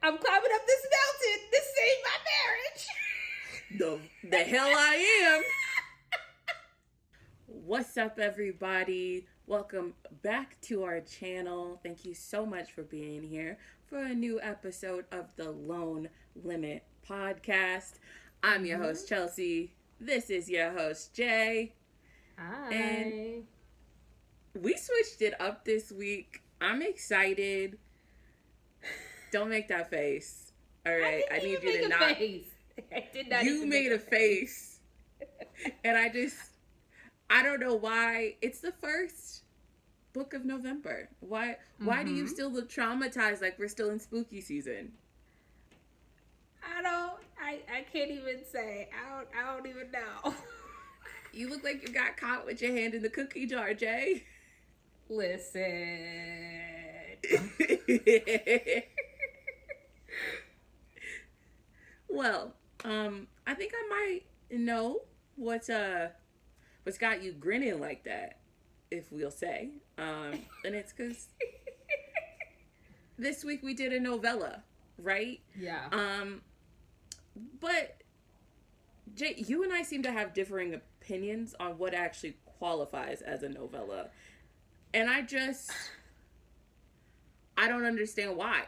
I'm climbing up this mountain to save my marriage. The hell I am. What's up, everybody? Welcome back to our channel. Thank you so much for being here for a new episode of the Lone Limit podcast. I'm your host, Chelsie. This is your host, Jay. Hi. And we switched it up this week. I'm excited. Don't make that face. All right, I need you to not. Face. I did not. You made a face, and I don't know why. It's the first book of November. Why do you still look traumatized like we're still in spooky season? I can't even say. I don't even know. You look like you got caught with your hand in the cookie jar, Jay. Listen. Well, I think I might know what's got you grinning like that, if we'll say. And it's because this week we did a novella, right? Yeah. But Jay, you and I seem to have differing opinions on what actually qualifies as a novella. And I don't understand why.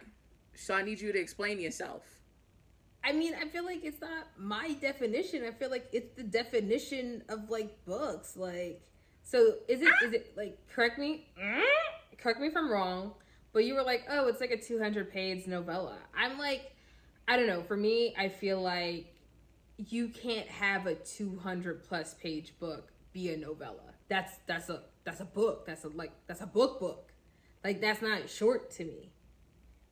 So I need you to explain yourself. I mean, I feel like it's not my definition. I feel like it's the definition of like books. Like, so is it like, correct me if I'm wrong, but you were like, oh, it's like a 200-page novella. I'm like, I don't know. For me, I feel like you can't have a 200+ page book be a novella. That's a book. That's a book. Like, that's not short to me.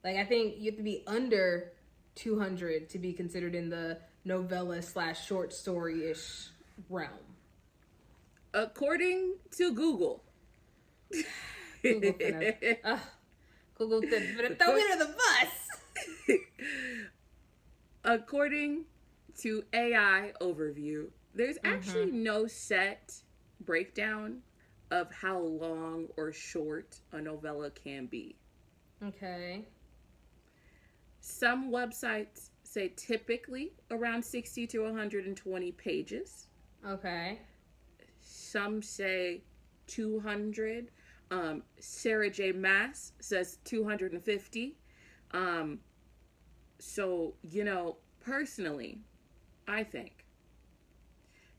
Like, I think you have to be under 200 to be considered in the novella / short story-ish realm. According to Google. Google finna throw me to the bus. According to AI overview, there's actually no set breakdown of how long or short a novella can be. Okay. Some websites say typically around 60 to 120 pages. Okay. Some say 200. Sarah J. Maas says 250. So, personally, I think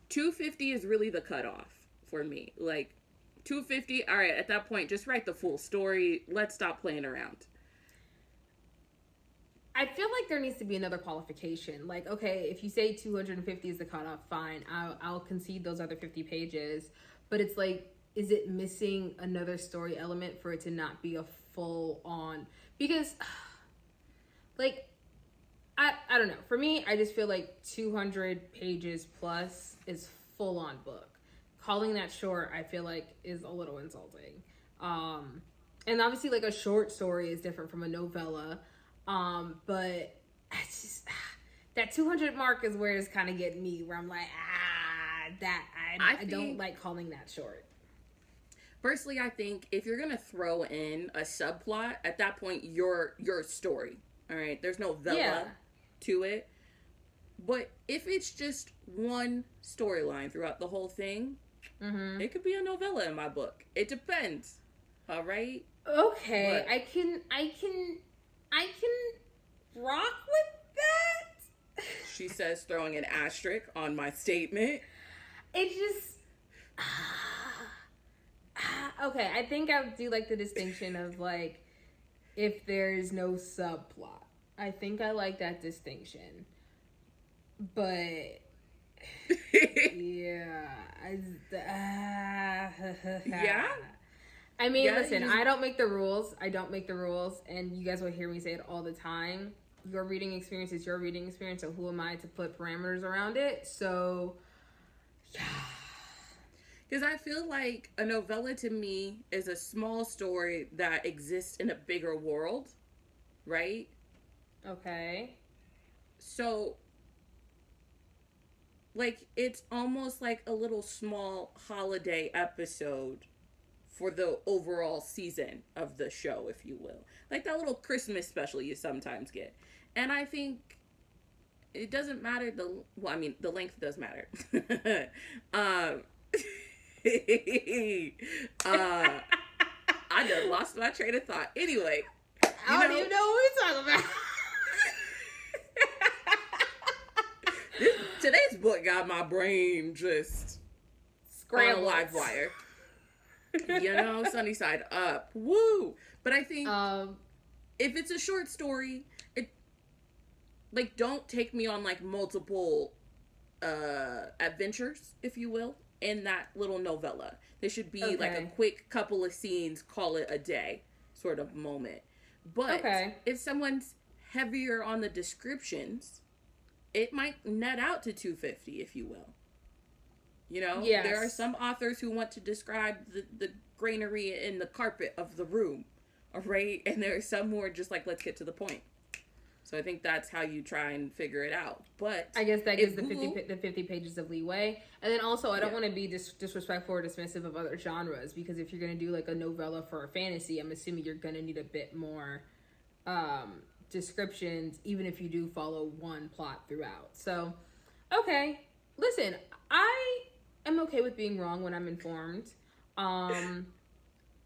250 is really the cutoff for me. Like, 250, all right, at that point, just write the full story. Let's stop playing around. I feel like there needs to be another qualification. Like, okay, if you say 250 is the cutoff, fine. I'll concede those other 50 pages. But it's like, is it missing another story element for it to not be a full on? Because, like, I don't know. For me, I just feel like 200 pages plus is full on book. Calling that short, I feel like, is a little insulting. And obviously, like, a short story is different from a novella. But it's just, that 200 mark is where it's kind of getting me, where I'm like, I don't like calling that short. Personally, I think if you're gonna throw in a subplot, at that point, your story. All right, there's no vella to it. But if it's just one storyline throughout the whole thing, it could be a novella in my book. It depends. All right. Okay, but I can rock with that. She says, throwing an asterisk on my statement. It just okay. I think I do like the distinction of like if there's no subplot. I think I like that distinction, but yeah, yeah. I mean, listen, I don't make the rules. And you guys will hear me say it all the time. Your reading experience is your reading experience, so who am I to put parameters around it? So, yeah. Because I feel like a novella to me is a small story that exists in a bigger world, right? Okay. So, like, it's almost like a little small holiday episode for the overall season of the show, if you will. Like that little Christmas special you sometimes get. And I think it doesn't matter the length does matter. I just lost my train of thought. Anyway, I don't even know what we're talking about. Today's book got my brain just scrambled. On a live wire. Sunny side up. Woo! But I think if it's a short story, it don't take me on like multiple adventures, if you will, in that little novella. There should be like a quick couple of scenes, call it a day sort of moment. But if someone's heavier on the descriptions, it might net out to 250, if you will. Yes. There are some authors who want to describe the grainery in the carpet of the room, right? And there are some who are just like, let's get to the point. So I think that's how you try and figure it out. But I guess that gives the 50 pages of leeway. And then also, I don't want to be disrespectful or dismissive of other genres, because if you're going to do like a novella for a fantasy, I'm assuming you're going to need a bit more descriptions, even if you do follow one plot throughout. So, okay. Listen, I am okay with being wrong when I'm informed.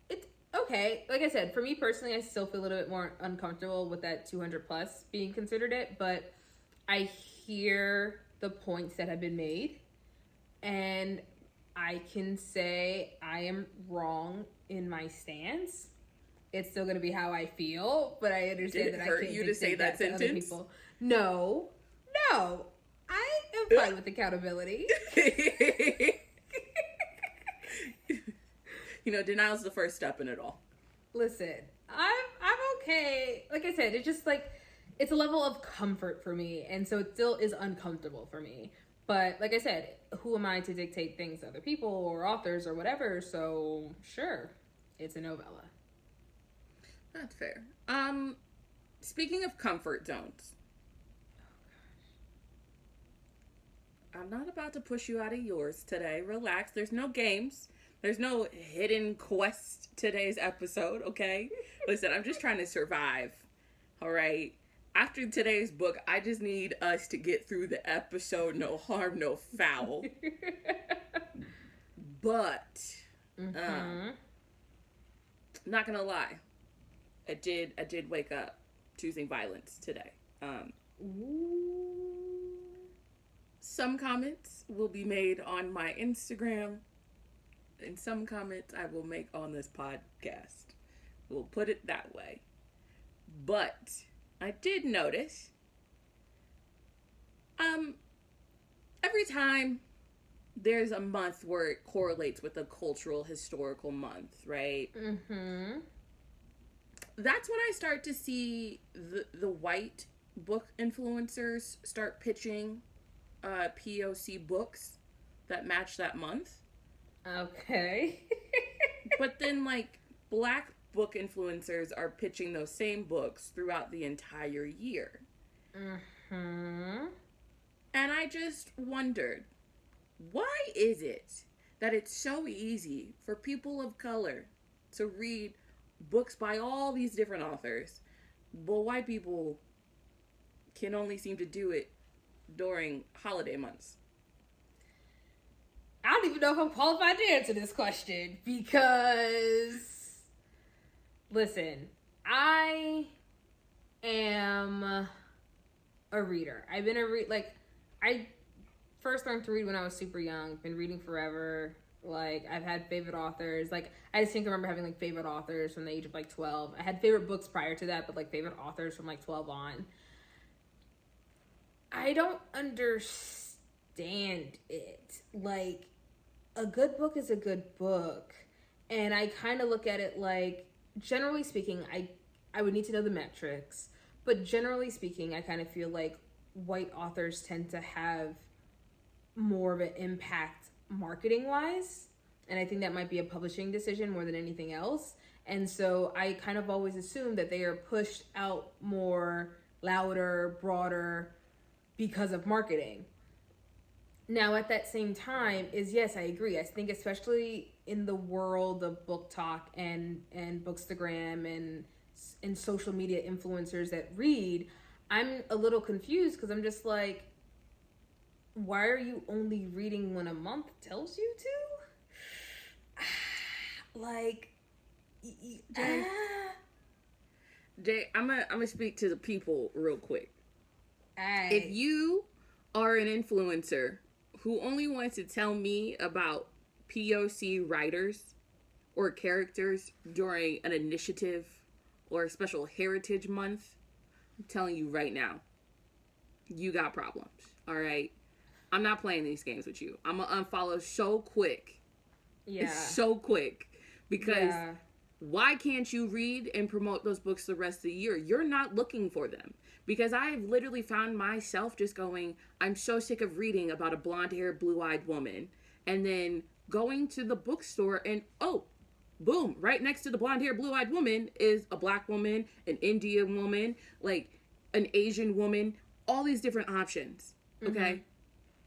It's okay. Like I said, for me personally, I still feel a little bit more uncomfortable with that 200 plus being considered it, but I hear the points that have been made, and I can say I am wrong in my stance. It's still going to be how I feel, but I understand that I can't you to say that sentence? Other people. No, I am fine with accountability. Denial's the first step in it all. Listen, I'm okay. Like I said, it's just like, it's a level of comfort for me, and so it still is uncomfortable for me. But like I said, who am I to dictate things to other people or authors or whatever? So sure, it's a novella. That's fair. Speaking of comfort zones, I'm not about to push you out of yours today. Relax. There's no games. There's no hidden quest today's episode, okay? Listen, I'm just trying to survive, all right? After today's book, I just need us to get through the episode, no harm, no foul. But, not gonna lie, I did wake up choosing violence today. Some comments will be made on my Instagram, and some comments I will make on this podcast. We'll put it that way. But I did notice, every time there's a month where it correlates with a cultural historical month, right? Mm-hmm. That's when I start to see the white book influencers start pitching POC books that match that month. Okay. But then, like, black book influencers are pitching those same books throughout the entire year. Mm-hmm. And I just wondered, why is it that it's so easy for people of color to read books by all these different authors, but white people can only seem to do it during holiday months? I don't even know if I'm qualified to answer this question, because, listen, I am a reader. I've been I first learned to read when I was super young, been reading forever. Like, I've had favorite authors. Like, I just think I remember having, like, favorite authors from the age of, like, 12. I had favorite books prior to that, but, like, favorite authors from, like, 12 on. I don't understand it. Like, a good book is a good book. And I kind of look at it like, generally speaking, I would need to know the metrics. But generally speaking, I kind of feel like white authors tend to have more of an impact marketing-wise. And I think that might be a publishing decision more than anything else. And so I kind of always assume that they are pushed out more, louder, broader, because of marketing. Now, at that same time, is yes, I agree. I think especially in the world of book talk and bookstagram and social media influencers that read, I'm a little confused because I'm just like, why are you only reading when a month tells you to? Like, Jay, I'm gonna speak to the people real quick. Aye. If you are an influencer who only wants to tell me about POC writers or characters during an initiative or a special heritage month, I'm telling you right now, you got problems. All right, I'm not playing these games with you. I'm gonna unfollow so quick. Yeah. So quick. Because why can't you read and promote those books the rest of the year? You're not looking for them. Because I've literally found myself just going, I'm so sick of reading about a blonde-haired, blue-eyed woman. And then going to the bookstore and, oh, boom, right next to the blonde-haired, blue-eyed woman is a black woman, an Indian woman, like an Asian woman, all these different options. Okay? Mm-hmm.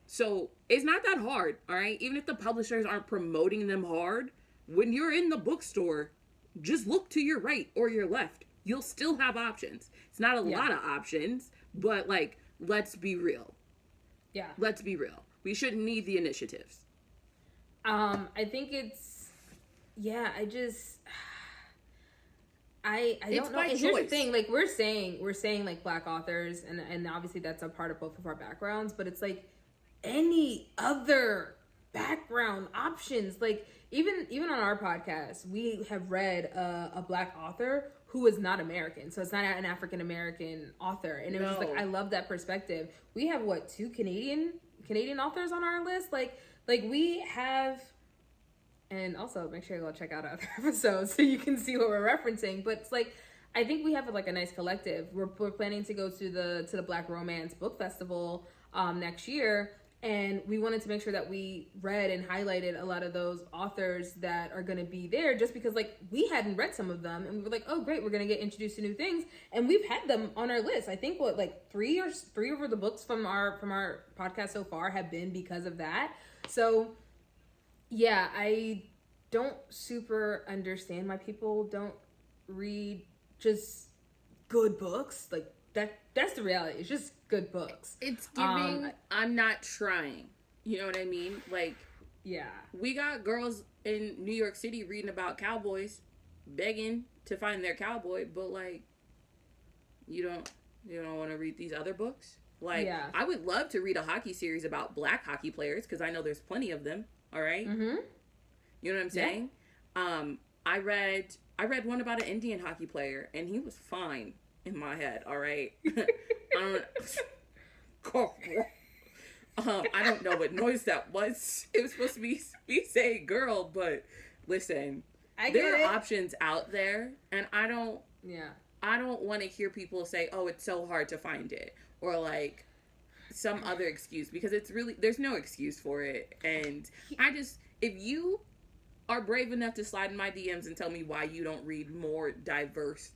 So it's not that hard, all right? Even if the publishers aren't promoting them hard, when you're in the bookstore, just look to your right or your left. You'll still have options. It's not a lot of options, but like, let's be real. Yeah. Let's be real. We shouldn't need the initiatives. I think it's, I just, I don't know. And here's the thing, like we're saying like black authors and obviously that's a part of both of our backgrounds, but it's like any other background options, like even on our podcast, we have read a black author who is not American, so it's not an African American author, and it was just like I love that perspective. We have two Canadian authors on our list, like we have, and also make sure you go check out our other episodes so you can see what we're referencing. But it's like I think we have like a nice collective. We're planning to go to the Black Romance Book Festival next year. And we wanted to make sure that we read and highlighted a lot of those authors that are going to be there just because, like, we hadn't read some of them. And we were like, oh, great, we're going to get introduced to new things. And we've had them on our list. I think, three of the books from our podcast so far have been because of that. So, yeah, I don't super understand why people don't read just good books. Like, that's the reality. It's just good books. It's giving I'm not trying. You know what I mean? Like, yeah. We got girls in New York City reading about cowboys, begging to find their cowboy, but like you don't want to read these other books? Like, I would love to read a hockey series about black hockey players because I know there's plenty of them, all right? Mm-hmm. You know what I'm saying? Yeah. I read one about an Indian hockey player and he was fine. In my head, all right. I don't know what noise that was. It was supposed to be me saying "girl," but listen, there are options out there, and I don't want to hear people say, "Oh, it's so hard to find it," or like some other excuse because it's really there's no excuse for it. And if you are brave enough to slide in my DMs and tell me why you don't read more diverse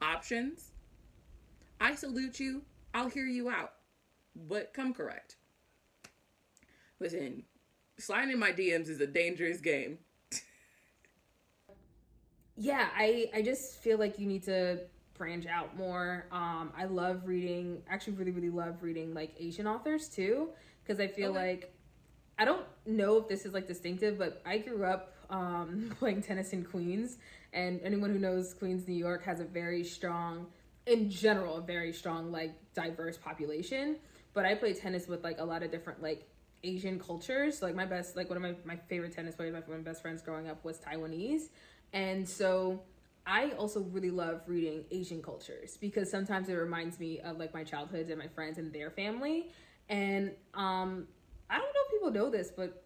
options, I salute you. I'll hear you out. But come correct. Listen, sliding in my DMs is a dangerous game. Yeah, I just feel like you need to branch out more. I love reading, actually really, really love reading like Asian authors too. Because I feel like, I don't know if this is like distinctive, but I grew up playing tennis in Queens. And anyone who knows Queens, New York has a very strong, in general, a very strong, like, diverse population. But I play tennis with, like, a lot of different, like, Asian cultures. Like, one of my favorite tennis players, one of my best friends growing up was Taiwanese. And so I also really love reading Asian cultures because sometimes it reminds me of, like, my childhood and my friends and their family. And I don't know if people know this, but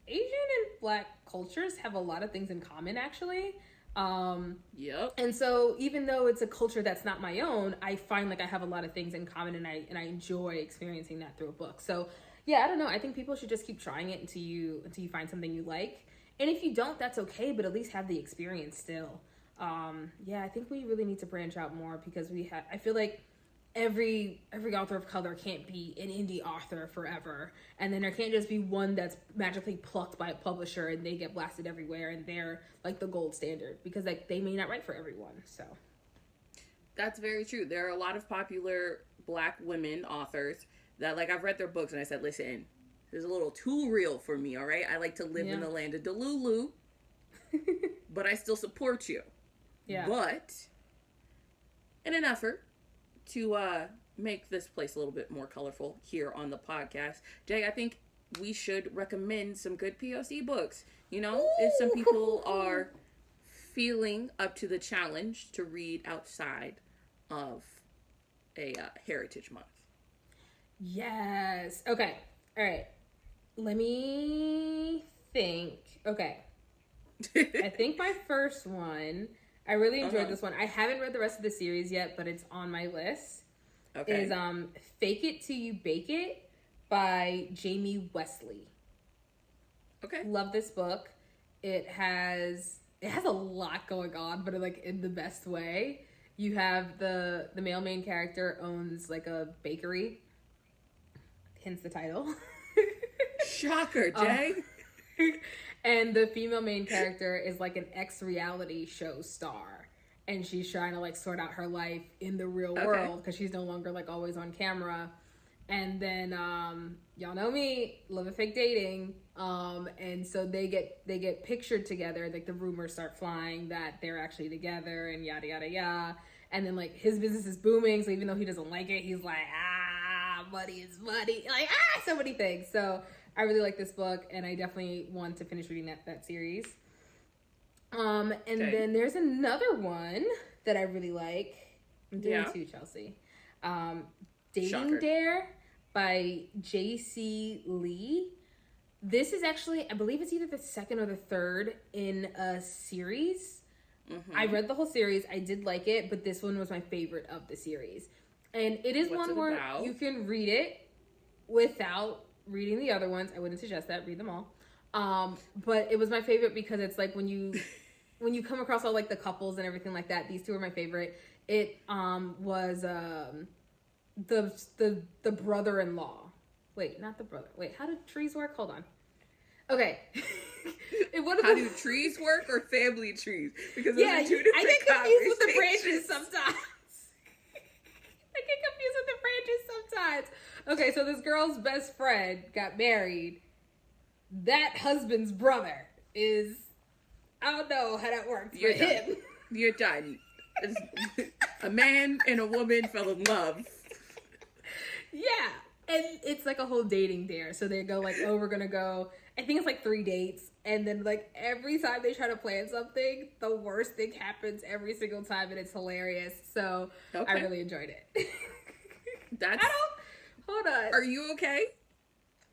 Asian and Black cultures have a lot of things in common, actually. Yep. And so even though it's a culture that's not my own, I find like I have a lot of things in common and I enjoy experiencing that through a book. So yeah, I don't know. I think people should just keep trying it until you find something you like. And if you don't, that's okay, but at least have the experience still. I think we really need to branch out more because I feel like every author of color can't be an indie author forever, and then there can't just be one that's magically plucked by a publisher and they get blasted everywhere and they're like the gold standard, because like they may not write for everyone. So that's very true. There are a lot of popular Black women authors that, like, I've read their books and I said, listen, this is a little too real for me, all right? I like to live in the land of Delulu, but I still support you. Yeah. But in an effort to make this place a little bit more colorful here on the podcast, Jay, I think we should recommend some good POC books. You know, if some people are feeling up to the challenge to read outside of a Heritage Month. Yes. Okay. All right. Let me think. Okay. I think my first one, I really enjoyed this one. I haven't read the rest of the series yet, but it's on my list. Okay. Is Fake It Till You Bake It by Jamie Wesley. Okay. Love this book. It has a lot going on, but like in the best way. You have the male main character owns like a bakery. Hence the title. Shocker, Jay. And the female main character is like an ex-reality show star. And she's trying to like sort out her life in the real world because she's no longer like always on camera. And then y'all know me, love and fake dating. And so they get pictured together. Like the rumors start flying that they're actually together and yada yada yada. And then like his business is booming, so even though he doesn't like it, he's like, money is money. Like so many things. So I really like this book, and I definitely want to finish reading that series. And then there's another one that I really like. I'm doing two, Chelsea. Dating Shocker. Dare by J.C. Lee. This is actually, I believe it's either the second or the third in a series. Mm-hmm. I read the whole series. I did like it, but this one was my favorite of the series. And it is one where you can read it without reading the other ones. I wouldn't suggest that. Read them all. But it was my favorite because it's like when you come across all like the couples and everything like that, these two are my favorite. It was the brother-in-law. Wait, not the brother. Wait, how do trees work? Hold on. Okay. How do trees work or family trees? Because those are two different I get confused with the branches sometimes. Okay, so this girl's best friend got married. That husband's brother is, I don't know how that works for him. You're done. A man and a woman fell in love. Yeah. And it's like a whole dating dare. So they go like, oh, we're going to go, I think it's like 3 dates. And then like every time they try to plan something, the worst thing happens every single time. And it's hilarious. So I really enjoyed it. Hold on. Are you okay?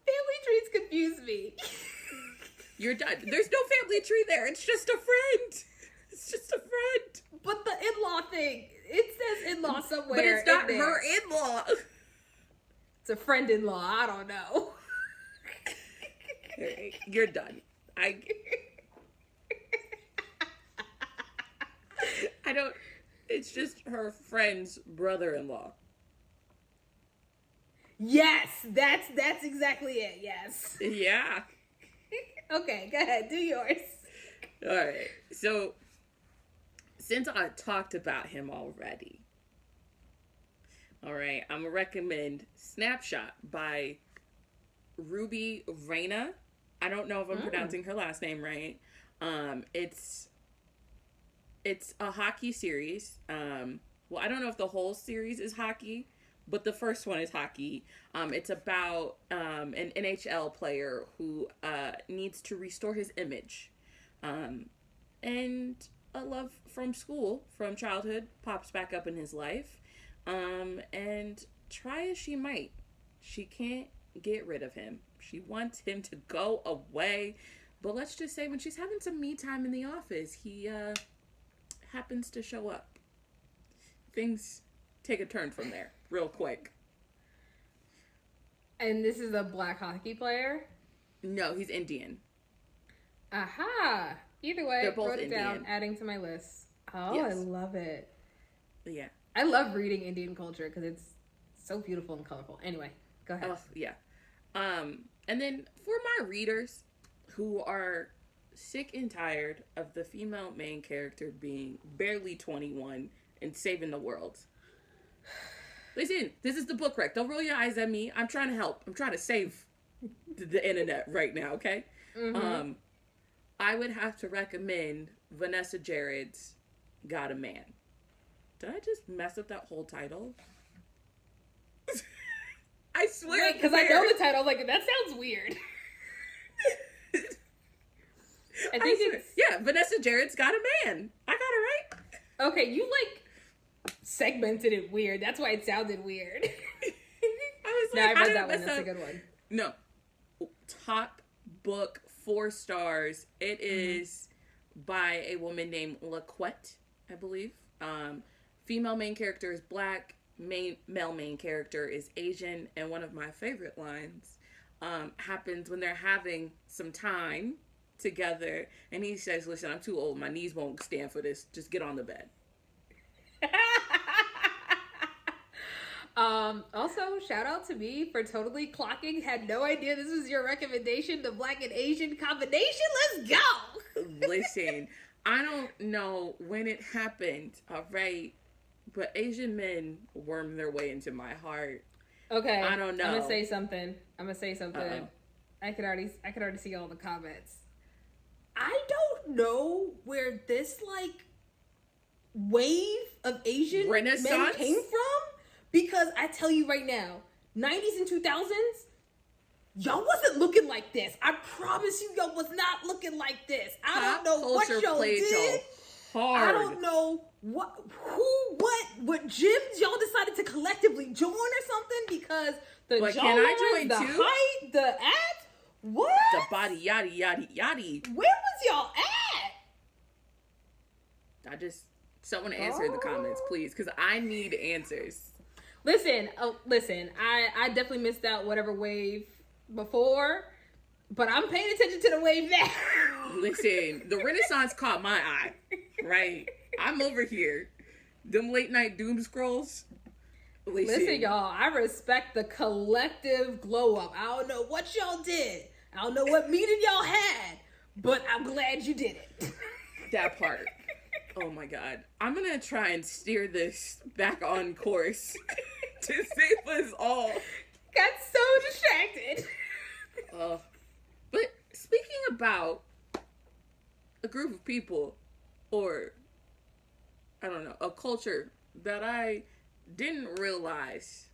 Family trees confuse me. You're done. There's no family tree there. It's just a friend. It's just a friend. But the in-law thing, it says in-law somewhere. But it's not her in-law. It's a friend-in-law. I don't know. You're done. I don't. It's just her friend's brother-in-law. Yes, that's exactly it. Yes. Yeah. Okay, go ahead. Do yours. All right. So, since I talked about him already, all right, I'm gonna recommend Snapshot by Ruby Reyna. I don't know if I'm pronouncing her last name right. It's a hockey series. Well, I don't know if the whole series is hockey, but the first one is hockey. It's about an NHL player who needs to restore his image. And a love from school, from childhood, pops back up in his life. And try as she might, she can't get rid of him. She wants him to go away. But let's just say when she's having some me time in the office, he happens to show up. Things take a turn from there real quick. And this is a black hockey player? No, he's Indian. Aha! Either way, they're both wrote it Indian. Down, adding to my list. Oh, yes. I love it. Yeah. I love reading Indian culture because it's so beautiful and colorful. Anyway, go ahead. Oh, yeah. And then for my readers who are sick and tired of the female main character being barely 21 and saving the world. Listen, this is the book wreck. Don't roll your eyes at me. I'm trying to help. I'm trying to save the internet right now, okay? Mm-hmm. I would have to recommend Vanessa Jared's Got a Man. Did I just mess up that whole title? I swear. Because I know the title. I was like, that sounds weird. I think it's... Yeah, Vanessa Jared's Got a Man. I got it right. Okay, you, like, segmented it weird. That's why it sounded weird. I was like, I read that one. That's a good one. No. Top book, 4 stars. It is by a woman named LaQuette, I believe. Female main character is black. Male main character is Asian. And one of my favorite lines happens when they're having some time together. And he says, listen, I'm too old. My knees won't stand for this. Just get on the bed. Also, shout out to me for totally clocking. Had no idea this was your recommendation. The black and Asian combination. Let's go. Listen, I don't know when it happened. All right. But Asian men worm their way into my heart. Okay. I don't know. I'm gonna say something. I could already see all the comments. I don't know where this like wave of Asian Renaissance men came from. Because I tell you right now, 90s and 2000s, y'all wasn't looking like this. I promise you, y'all was not looking like this. I don't know what y'all did. Hard. I don't know what gyms y'all decided to collectively join or something because the jawline, the height, the abs, what? The body, yaddy, yaddy, yaddy. Where was y'all at? Someone answer in the comments, please, because I need answers. Listen, I definitely missed out whatever wave before, but I'm paying attention to the wave now. Listen, the Renaissance caught my eye, right? I'm over here. Them late night doom scrolls. Listen, y'all, I respect the collective glow up. I don't know what y'all did. I don't know what meeting y'all had, but I'm glad you did it. That part. Oh my God. I'm going to try and steer this back on course to save us all. Got so distracted. But speaking about a group of people, or I don't know, a culture that I didn't realize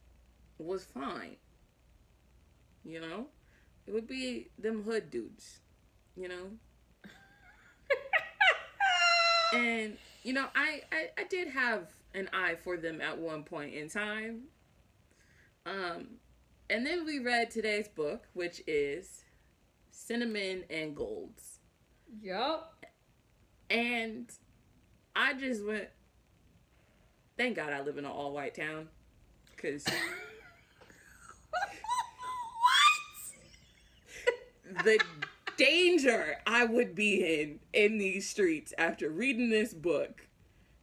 was fine, you know, it would be them hood dudes, you know. And, you know, I did have an eye for them at one point in time. And then we read today's book, which is Cinnamon and Golds. Yup. And I just went, thank God I live in an all-white town. Because... What? The danger I would be in these streets after reading this book.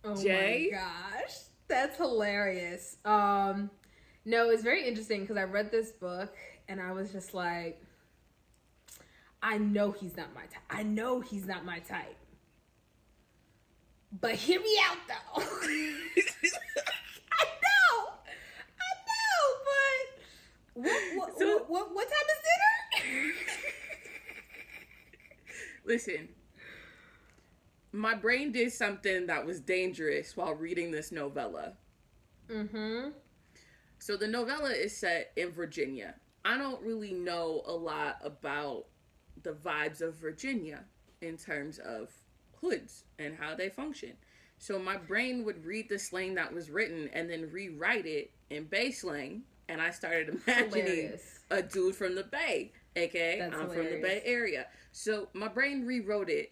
Oh Jay? My gosh. That's hilarious. No, it's very interesting because I read this book and I was just like, I know he's not my type. I know he's not my type. But hear me out though. I know, but what time is dinner? Listen, my brain did something that was dangerous while reading this novella. Mm-hmm. So the novella is set in Virginia. I don't really know a lot about the vibes of Virginia in terms of hoods and how they function. So my brain would read the slang that was written and then rewrite it in Bay slang. And I started imagining a dude from the Bay, aka I'm from the Bay Area. So my brain rewrote it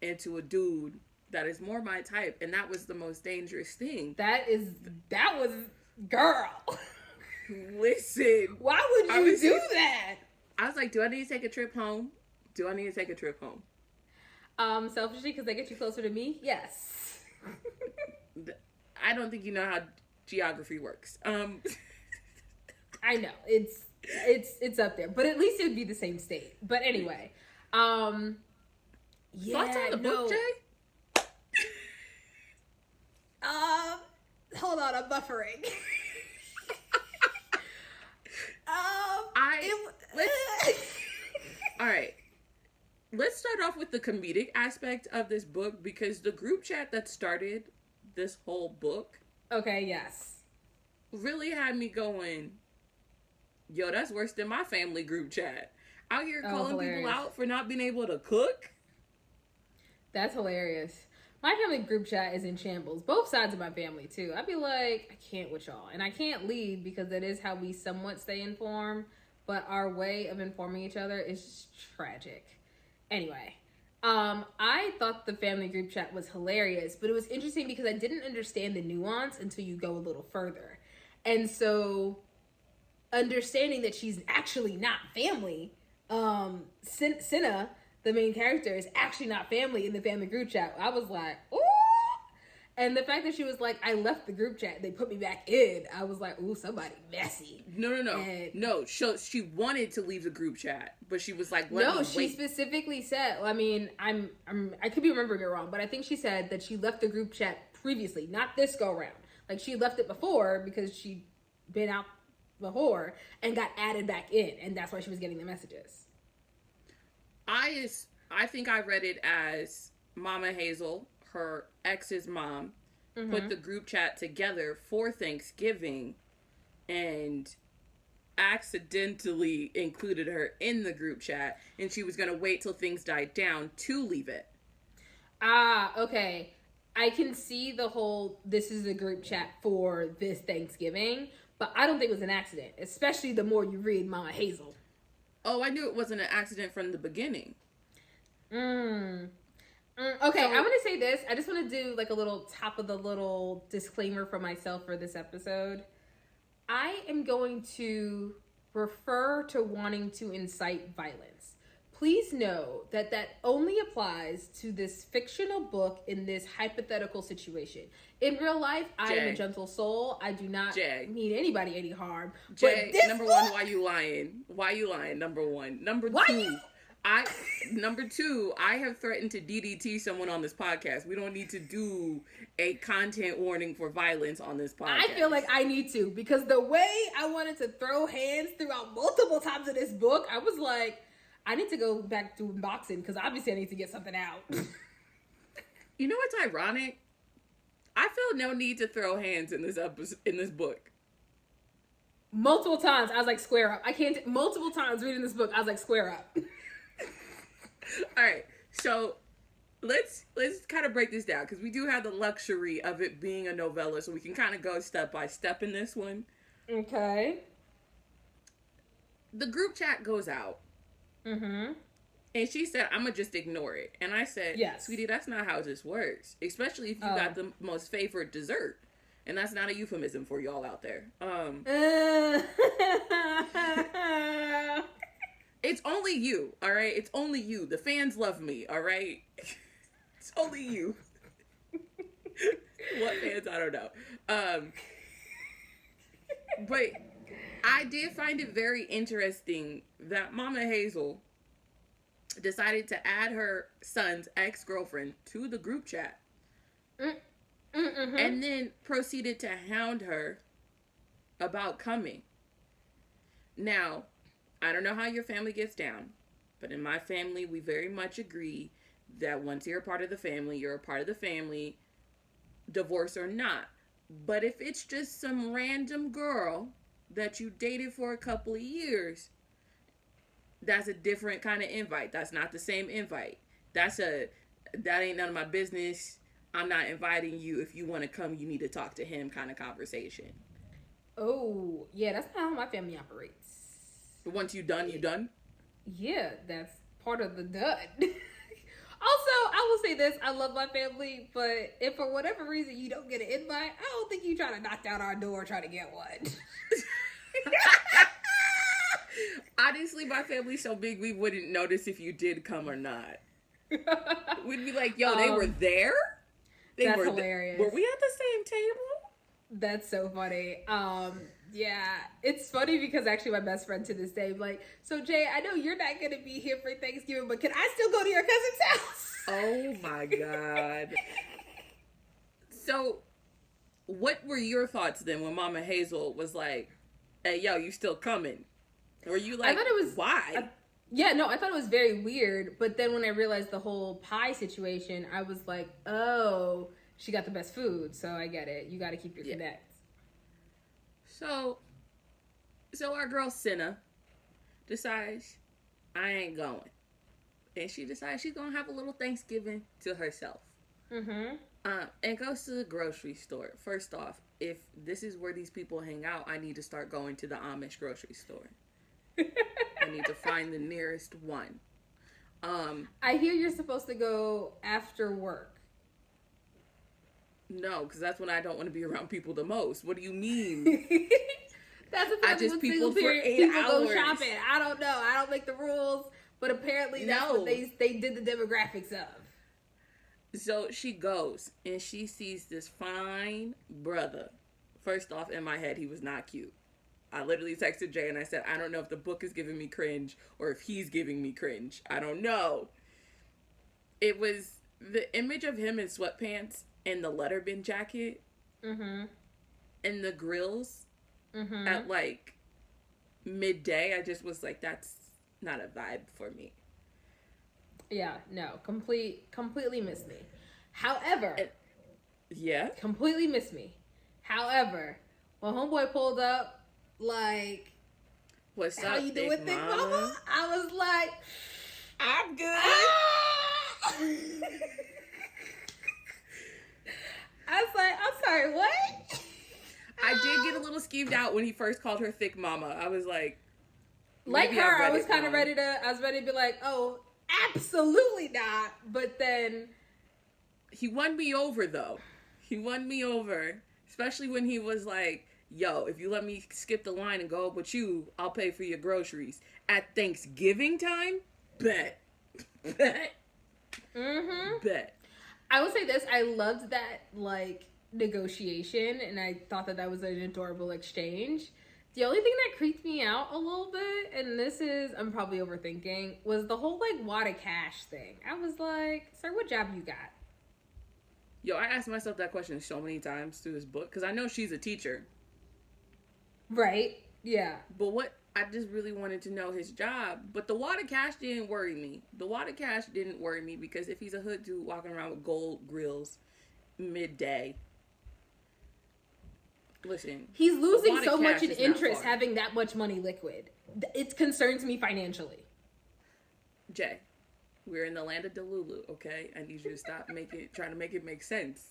into a dude that is more my type, and that was the most dangerous thing. That was girl. Listen. Why would you do that? I was like, do I need to take a trip home? Selfishly, because they get you closer to me? Yes. I don't think you know how geography works. I know it's up there, but at least it would be the same state. But anyway, yeah, thoughts on the book, Jay? Hold on, I'm buffering. All right. Let's start off with the comedic aspect of this book, because the group chat that started this whole book, okay, yes, really had me going, yo, that's worse than my family group chat. Out here calling hilarious. people out for not being able to cook. That's hilarious. My family group chat is in shambles. Both sides of my family, too. I'd be like, I can't with y'all. And I can't lead because that is how we somewhat stay informed. But our way of informing each other is just tragic. Anyway, I thought the family group chat was hilarious. But it was interesting because I didn't understand the nuance until you go a little further. And so, understanding that she's actually not family, Cinna, the main character, is actually not family in the family group chat. I was like, ooh. And the fact that she was like, I left the group chat, they put me back in. I was like, ooh, somebody messy. No. She wanted to leave the group chat, but she was like, she specifically said, I mean, I could be remembering it wrong, but I think she said that she left the group chat previously, not this go round. Like, she left it before because she'd been out before and got added back in, and that's why she was getting the messages. I think I read it as Mama Hazel, her ex's mom, put the group chat together for Thanksgiving and accidentally included her in the group chat, and she was going to wait till things died down to leave it. Okay. I can see the whole, this is a group chat for this Thanksgiving, but I don't think it was an accident, especially the more you read Mama Hazel. Oh, I knew it wasn't an accident from the beginning. Okay, so, I'm going to say this. I just want to do like a little top of the little disclaimer for myself for this episode. I am going to refer to wanting to incite violence. Please know that that only applies to this fictional book in this hypothetical situation. In real life, I am a gentle soul. I do not mean anybody any harm. Jay, but number one, why you lying? Why you lying? Number one. Number two, I have threatened to DDT someone on this podcast. We don't need to do a content warning for violence on this podcast. I feel like I need to, because the way I wanted to throw hands throughout multiple times in this book, I was like, I need to go back to boxing because obviously I need to get something out. You know what's ironic? I feel no need to throw hands in this book. Multiple times I was like, square up. Multiple times reading this book, I was like, square up. All right, so let's kind of break this down, because we do have the luxury of it being a novella, so we can kind of go step by step in this one. Okay. The group chat goes out. Mm-hmm. And she said, I'm going to just ignore it. And I said, yes, sweetie, that's not how this works. Especially if you got the most favorite dessert. And that's not a euphemism for y'all out there. It's only you, all right? It's only you. The fans love me, all right? It's only you. What fans? I don't know. But I did find it very interesting that Mama Hazel decided to add her son's ex-girlfriend to the group chat. And then proceeded to hound her about coming. Now, I don't know how your family gets down, but in my family, we very much agree that once you're a part of the family, you're a part of the family, divorce or not. But if it's just some random girl that you dated for a couple of years, that's a different kind of invite. That's not the same invite. That ain't none of my business. I'm not inviting you. If you want to come, you need to talk to him kind of conversation. Oh, yeah, that's not how my family operates. But once you done, you done? Yeah, that's part of the done. Also, I will say this. I love my family, but if for whatever reason you don't get an invite, I don't think you try to knock down our door trying to get one. Honestly, my family's so big, we wouldn't notice if you did come or not. We'd be like, yo, they were there? That's hilarious. Were we at the same table? That's so funny. Yeah, it's funny because actually my best friend to this day, like, so Jay, I know you're not gonna be here for Thanksgiving, but can I still go to your cousin's house? Oh my God. So, what were your thoughts then when Mama Hazel was like, "Hey, yo, you still coming?" Were you like, I thought it was why? yeah, no, I thought it was very weird. But then when I realized the whole pie situation, I was like, oh, she got the best food, so I get it. You got to keep your connects. So our girl Cinna decides, I ain't going. And she decides she's going to have a little Thanksgiving to herself. Mm-hmm. And goes to the grocery store. First off, if this is where these people hang out, I need to start going to the Amish grocery store. I need to find the nearest one. I hear you're supposed to go after work. No, because that's when I don't want to be around people the most. What do you mean? That's the I just people for 8 people hours. go shopping. I don't know. I don't make the rules, but apparently that's what they did the demographics of. So she goes and she sees this fine brother. First off, in my head, he was not cute. I literally texted Jay and I said, I don't know if the book is giving me cringe or if he's giving me cringe. I don't know. It was the image of him in sweatpants and the Letterman jacket and the grills at like midday. I just was like, that's not a vibe for me. Yeah, no, completely missed me. However, completely missed me. However, when homeboy pulled up, like, what's how up, you doing, Big Mama? I was like, I'm good. I was like, I'm sorry, what? I did get a little skeeved out when he first called her thick mama. I was like her, I was kind of ready to be like, oh, absolutely not. But then he won me over, though. He won me over, especially when he was like, yo, if you let me skip the line and go up with you, I'll pay for your groceries. At Thanksgiving time? Bet. Bet. Bet. I will say this, I loved that, like, negotiation, and I thought that was an adorable exchange. The only thing that creeped me out a little bit, and this is, I'm probably overthinking, was the whole, like, wad of cash thing. I was like, sir, what job you got? Yo, I asked myself that question so many times through this book, because I know she's a teacher. Right, yeah. But I just really wanted to know his job. But the wad of cash didn't worry me. The wad of cash didn't worry me, because if he's a hood dude walking around with gold grills midday, listen, he's losing so much in interest having that much money liquid. It concerns me financially. Jay, we're in the land of Delulu, okay? I need you to stop trying to make it make sense.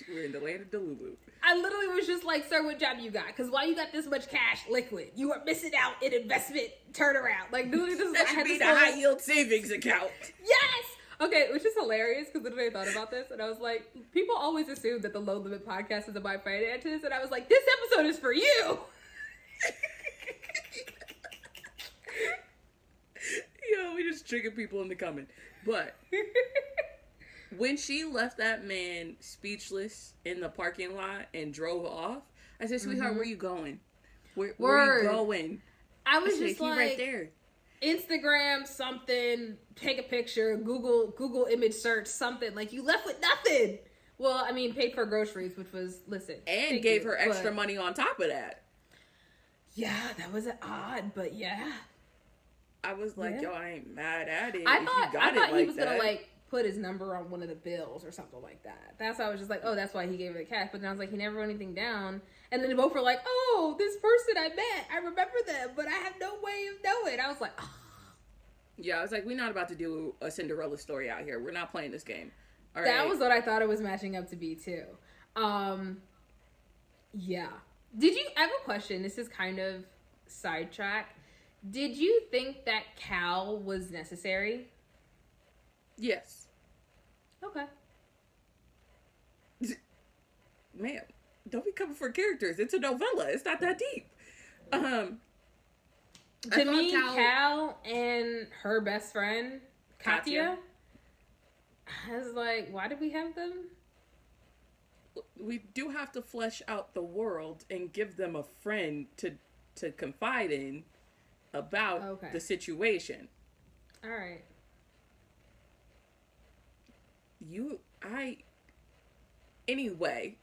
We're in the land of Delulu. I literally was just like, sir, what job you got? Because why you got this much cash liquid? You are missing out in investment turnaround. Like, literally, that should be the high yield savings account. Yes. Okay, which is hilarious because literally I thought about this and I was like, people always assume that the Low Limit podcast is about finances, and I was like, this episode is for you. Yo, we just trigger people into coming. But when she left that man speechless in the parking lot and drove off, I said, sweetheart, where you going? Where are you going? I was just like, right there. Instagram something, take a picture, Google image search something. Like, you left with nothing. Well, I mean, paid for groceries, which was, listen. And gave her extra money on top of that. Yeah, that was odd, but yeah. I was like, yo, I ain't mad at it. I thought he was going to, like, put his number on one of the bills or something like that. That's why I was just like, oh, that's why he gave her the cash. But then I was like, he never wrote anything down. And then they both were like, oh, this person I met, I remember them, but I have no way of knowing. I was like, oh. Yeah, I was like, we're not about to do a Cinderella story out here. We're not playing this game. All that right. was what I thought it was matching up to be, too. Yeah. Did you, I have a question. This is kind of sidetrack. Did you think that Cal was necessary? Yes. Okay. Man, don't be coming for characters. It's a novella. It's not that deep. To me, Cal and her best friend, Katya, I was like, why did we have them? we do have to flesh out the world and give them a friend to confide in about the situation. All right. Anyway.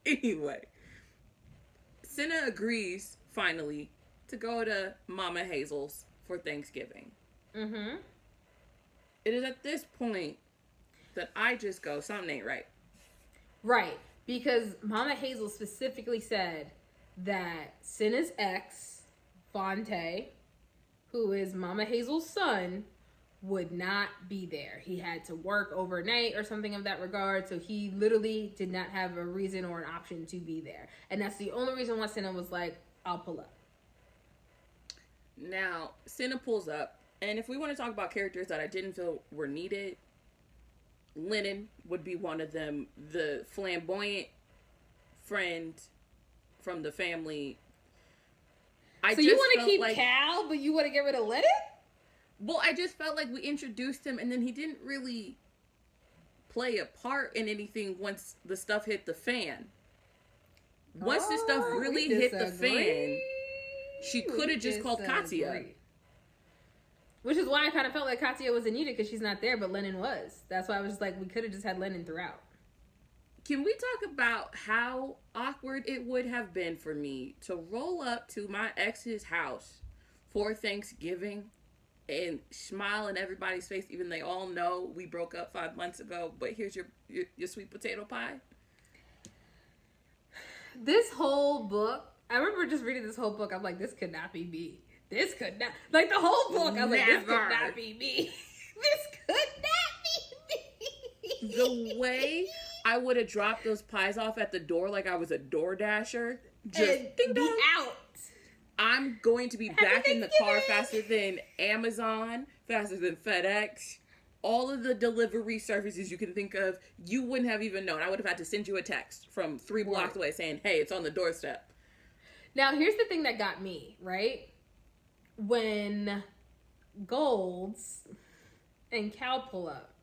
Anyway. Cinna agrees, finally, to go to Mama Hazel's for Thanksgiving. Mm-hmm. It is at this point that I just go, something ain't right. Right. Because Mama Hazel specifically said that Cinna's ex, Fonte, who is Mama Hazel's son, would not be there. He had to work overnight or something of that regard, so he literally did not have a reason or an option to be there. And that's the only reason why Cinna was like, I'll pull up. Now, Cinna pulls up, and if we want to talk about characters that I didn't feel were needed, Lennon would be one of them. The flamboyant friend from the family. So you want to keep Cal, but you want to get rid of Lennon? Well, I just felt like we introduced him, and then he didn't really play a part in anything once the stuff hit the fan. Once the stuff really hit the fan, she could have just called Katya. Which is why I kind of felt like Katya wasn't needed, because she's not there, but Lennon was. That's why I was just like, we could have just had Lennon throughout. Can we talk about how awkward it would have been for me to roll up to my ex's house for Thanksgiving and smile in everybody's face, even they all know we broke up 5 months ago, but here's your sweet potato pie? This whole book, I remember just reading this whole book, I'm like, this could not be me. This could not, like the whole book, I was like, this could not be me. This could not be me. The way I would have dropped those pies off at the door like I was a door dasher, just and ding dong. Be out. I'm going to be back in the car faster than Amazon, faster than FedEx. All of the delivery services you can think of, you wouldn't have even known. I would have had to send you a text from 3 blocks away saying, hey, it's on the doorstep. Now, here's the thing that got me, right? When Golds and Cal pull up,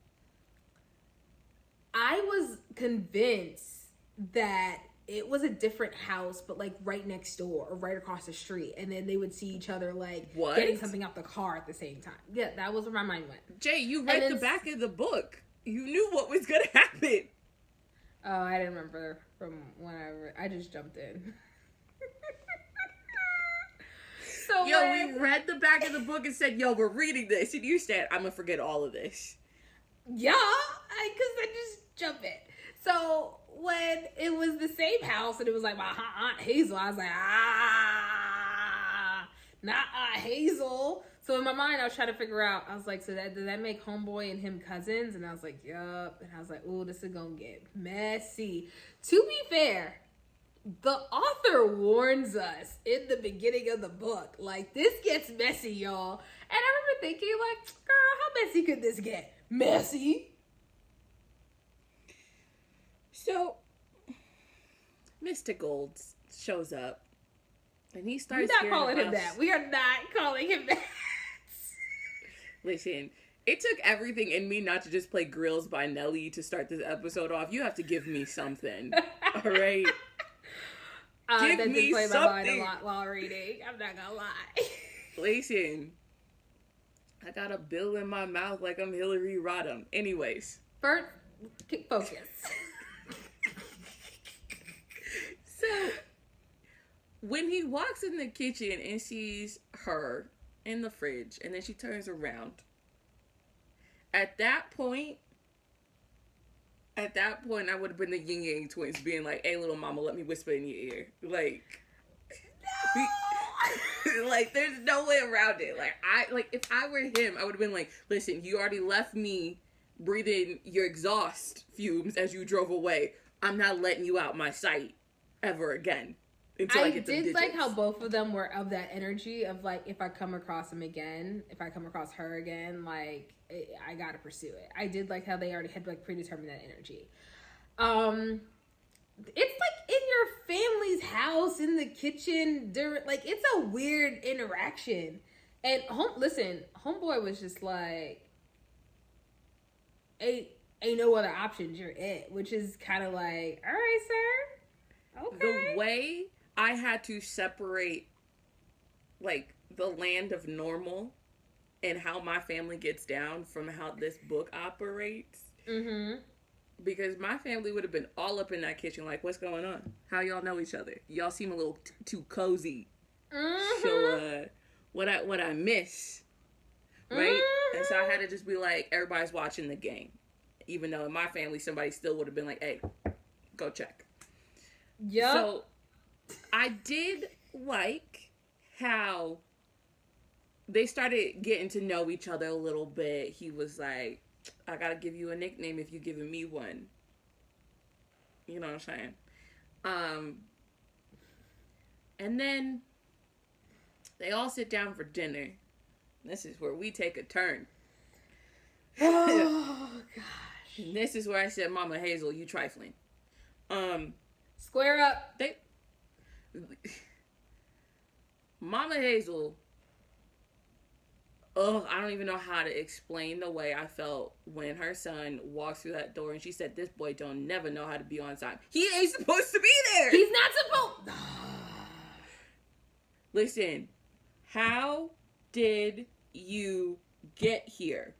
I was convinced that it was a different house, but like right next door or right across the street. And then they would see each other like getting something out the car at the same time. Yeah, that was where my mind went. Jay, you read the back of the book. You knew what was going to happen. Oh, I didn't remember from whenever. I just jumped in. We read the back of the book and said, yo, we're reading this. And you said, I'm going to forget all of this. Yeah, because I just jumped in. So when it was the same house and it was like my Aunt Hazel, I was like, not Aunt Hazel. So in my mind, I was trying to figure out, I was like, so does that make Homeboy and him cousins? And I was like, yup. And I was like, ooh, this is going to get messy. To be fair, the author warns us in the beginning of the book, like, this gets messy, y'all. And I remember thinking, like, girl, how messy could this get? Messy. So, Mr. Golds shows up, and he starts. We're not calling him that. We are not calling him that. Listen, it took everything in me not to just play Grills by Nelly to start this episode off. You have to give me something, all right? Give that me play something. My mind a lot while reading. I'm not gonna lie. Listen, I got a bill in my mouth like I'm Hillary Rodham. Anyways, Bert, focus. So, when he walks in the kitchen and sees her in the fridge, and then she turns around, at that point, I would have been the Yin Yang twins being like, hey, little mama, let me whisper in your ear. Like, no! Like, there's no way around it. Like, if I were him, I would have been like, listen, you already left me breathing your exhaust fumes as you drove away. I'm not letting you out my sight ever again. Until I get the digits. Like how both of them were of that energy of like, if I come across him again, if I come across her again, like, I gotta pursue it. I did like how they already had like predetermined that energy. It's like in your family's house, in the kitchen, during, like, it's a weird interaction. And homeboy was just like, hey, ain't no other options. You're it, which is kind of like, all right, sir. Okay. The way I had to separate, like, the land of normal and how my family gets down from how this book operates. Mm-hmm. Because my family would have been all up in that kitchen, like, what's going on? How y'all know each other? Y'all seem a little too cozy. Mm-hmm. So, what I miss, right? Mm-hmm. And so I had to just be like, everybody's watching the game. Even though in my family, somebody still would have been like, hey, go check. Yep. So, I did like how they started getting to know each other a little bit. He was like, I gotta give you a nickname if you're giving me one. You know what I'm saying? And then they all sit down for dinner. This is where we take a turn. Oh, gosh. And this is where I said, Mama Hazel, you trifling. Square up. Mama Hazel, I don't even know how to explain the way I felt when her son walked through that door and she said, this boy don't never know how to be on time. He ain't supposed to be there. He's not supposed. Listen, how did you get here?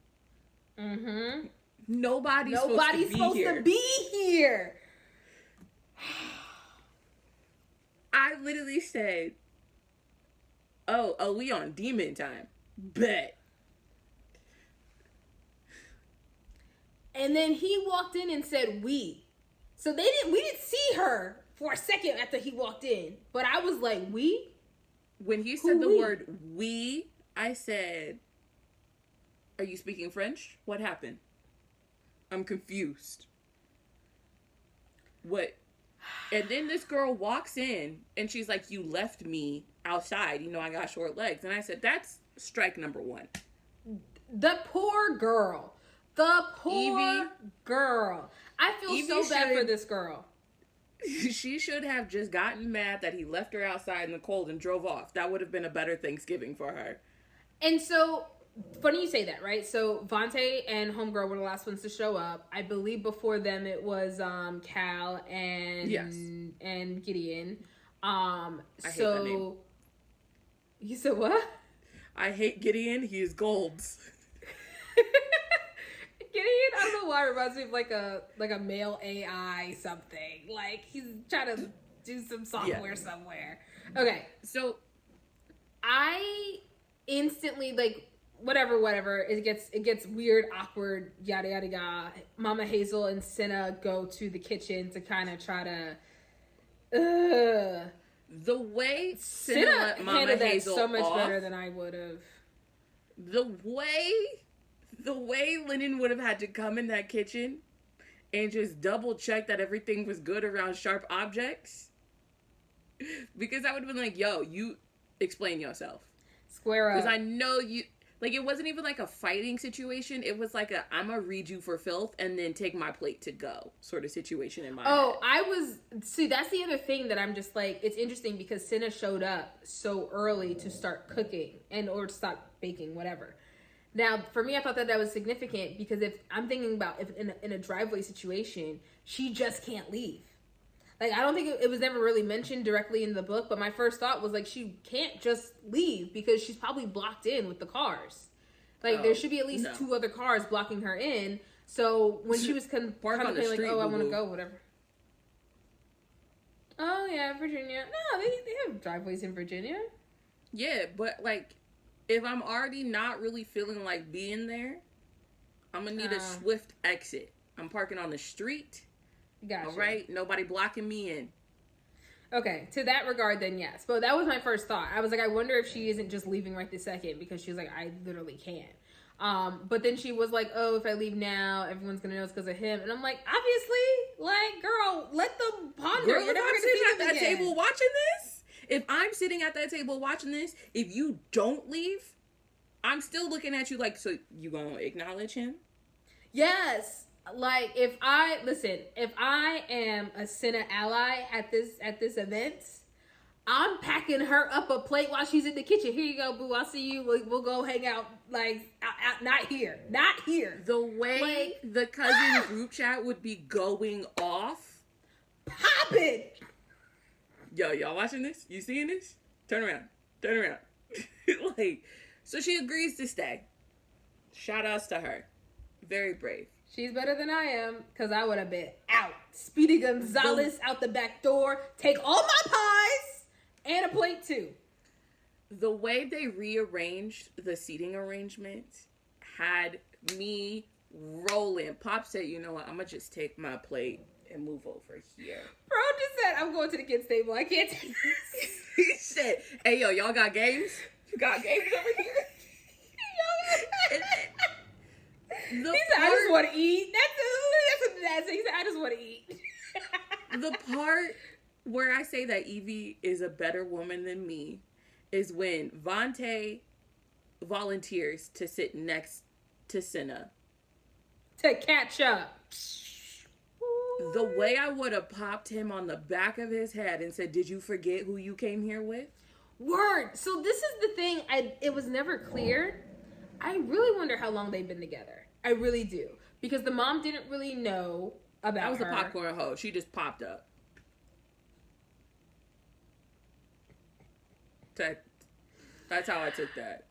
Mm-hmm. Nobody's supposed to be here. I literally said, oh, we on demon time. Bet. And then he walked in and said, we. So we didn't see her for a second after he walked in. But I was like, we? When he said the word we, I said, are you speaking French? What happened? I'm confused. What? And then this girl walks in and she's like, you left me outside. You know, I got short legs. And I said, that's strike number one. The poor girl. Girl. I feel Evie so bad for this girl. She should have just gotten mad that he left her outside in the cold and drove off. That would have been a better Thanksgiving for her. And so, funny you say that, right? So, Vontae and Homegirl were the last ones to show up. I believe before them it was Cal and Gideon. I hate that name. You said what? I hate Gideon. He is golds. Gideon, I don't know why, reminds me of like a male AI something. Like he's trying to do some software somewhere. Okay, so I instantly like whatever. It gets weird, awkward, yada yada yada. Mama Hazel and Cinna go to the kitchen to kind of try to. The way Cinna let Mama Hazel so much off, better than I would have. The way Lennon would have had to come in that kitchen and just double check that everything was good around sharp objects. Because I would have been like, yo, you explain yourself. Square up. Because I know you, like, it wasn't even like a fighting situation. It was like I'm going to read you for filth and then take my plate to go sort of situation in my head. That's the other thing that I'm just like, it's interesting because Cinna showed up so early to start cooking or to stop baking, whatever. Now, for me, I thought that was significant because if I'm thinking about if in a driveway situation, she just can't leave. Like, I don't think it was never really mentioned directly in the book, but my first thought was like, she can't just leave because she's probably blocked in with the cars. Like, there should be at least 2 other cars blocking her in. So when she was contemplating, like, I want to go, whatever. Oh, yeah, Virginia. No, they have driveways in Virginia. Yeah, but, like, if I'm already not really feeling like being there, I'm going to need a swift exit. I'm parking on the street. Gotcha. All right? Nobody blocking me in. Okay, to that regard, then yes. But that was my first thought. I was like, I wonder if she isn't just leaving right this second because she was like, I literally can't. But then she was like, oh, if I leave now, everyone's going to know it's because of him. And I'm like, obviously, like, girl, let them ponder. Girl, You're never if I'm going to sitting see at them that again. table watching this, if I'm sitting at that table watching this, if you don't leave, I'm still looking at you like, so you gonna acknowledge him? Yes. Like, if I am a Cinna ally at this event, I'm packing stacking her up a plate while she's in the kitchen. Here you go, boo. I'll see you. We'll go hang out. Like, not here. Not here. The way the cousin group chat would be going off. Pop it. Yo, y'all watching this? You seeing this? Turn around. Like, so she agrees to stay. Shout outs to her. Very brave. She's better than I am, because I would have been out. Speedy Gonzalez out the back door. Take all my pies and a plate too. The way they rearranged the seating arrangement had me rolling. Pop said, you know what? I'm going to just take my plate and move over here. Bro just said, I'm going to the kids' table. I can't take this. He said, hey, yo, y'all got games? You got games over here? He said, I just want to eat. That's what the dad said. He said, I just want to eat. The part where I say that Evie is a better woman than me is when Vontae volunteers to sit next to Cinna. To catch up. The way I would have popped him on the back of his head and said, did you forget who you came here with? Word. So this is the thing. It was never clear. I really wonder how long they've been together. I really do. Because the mom didn't really know about That was her. a popcorn hoe. She just popped up. That's how I took that.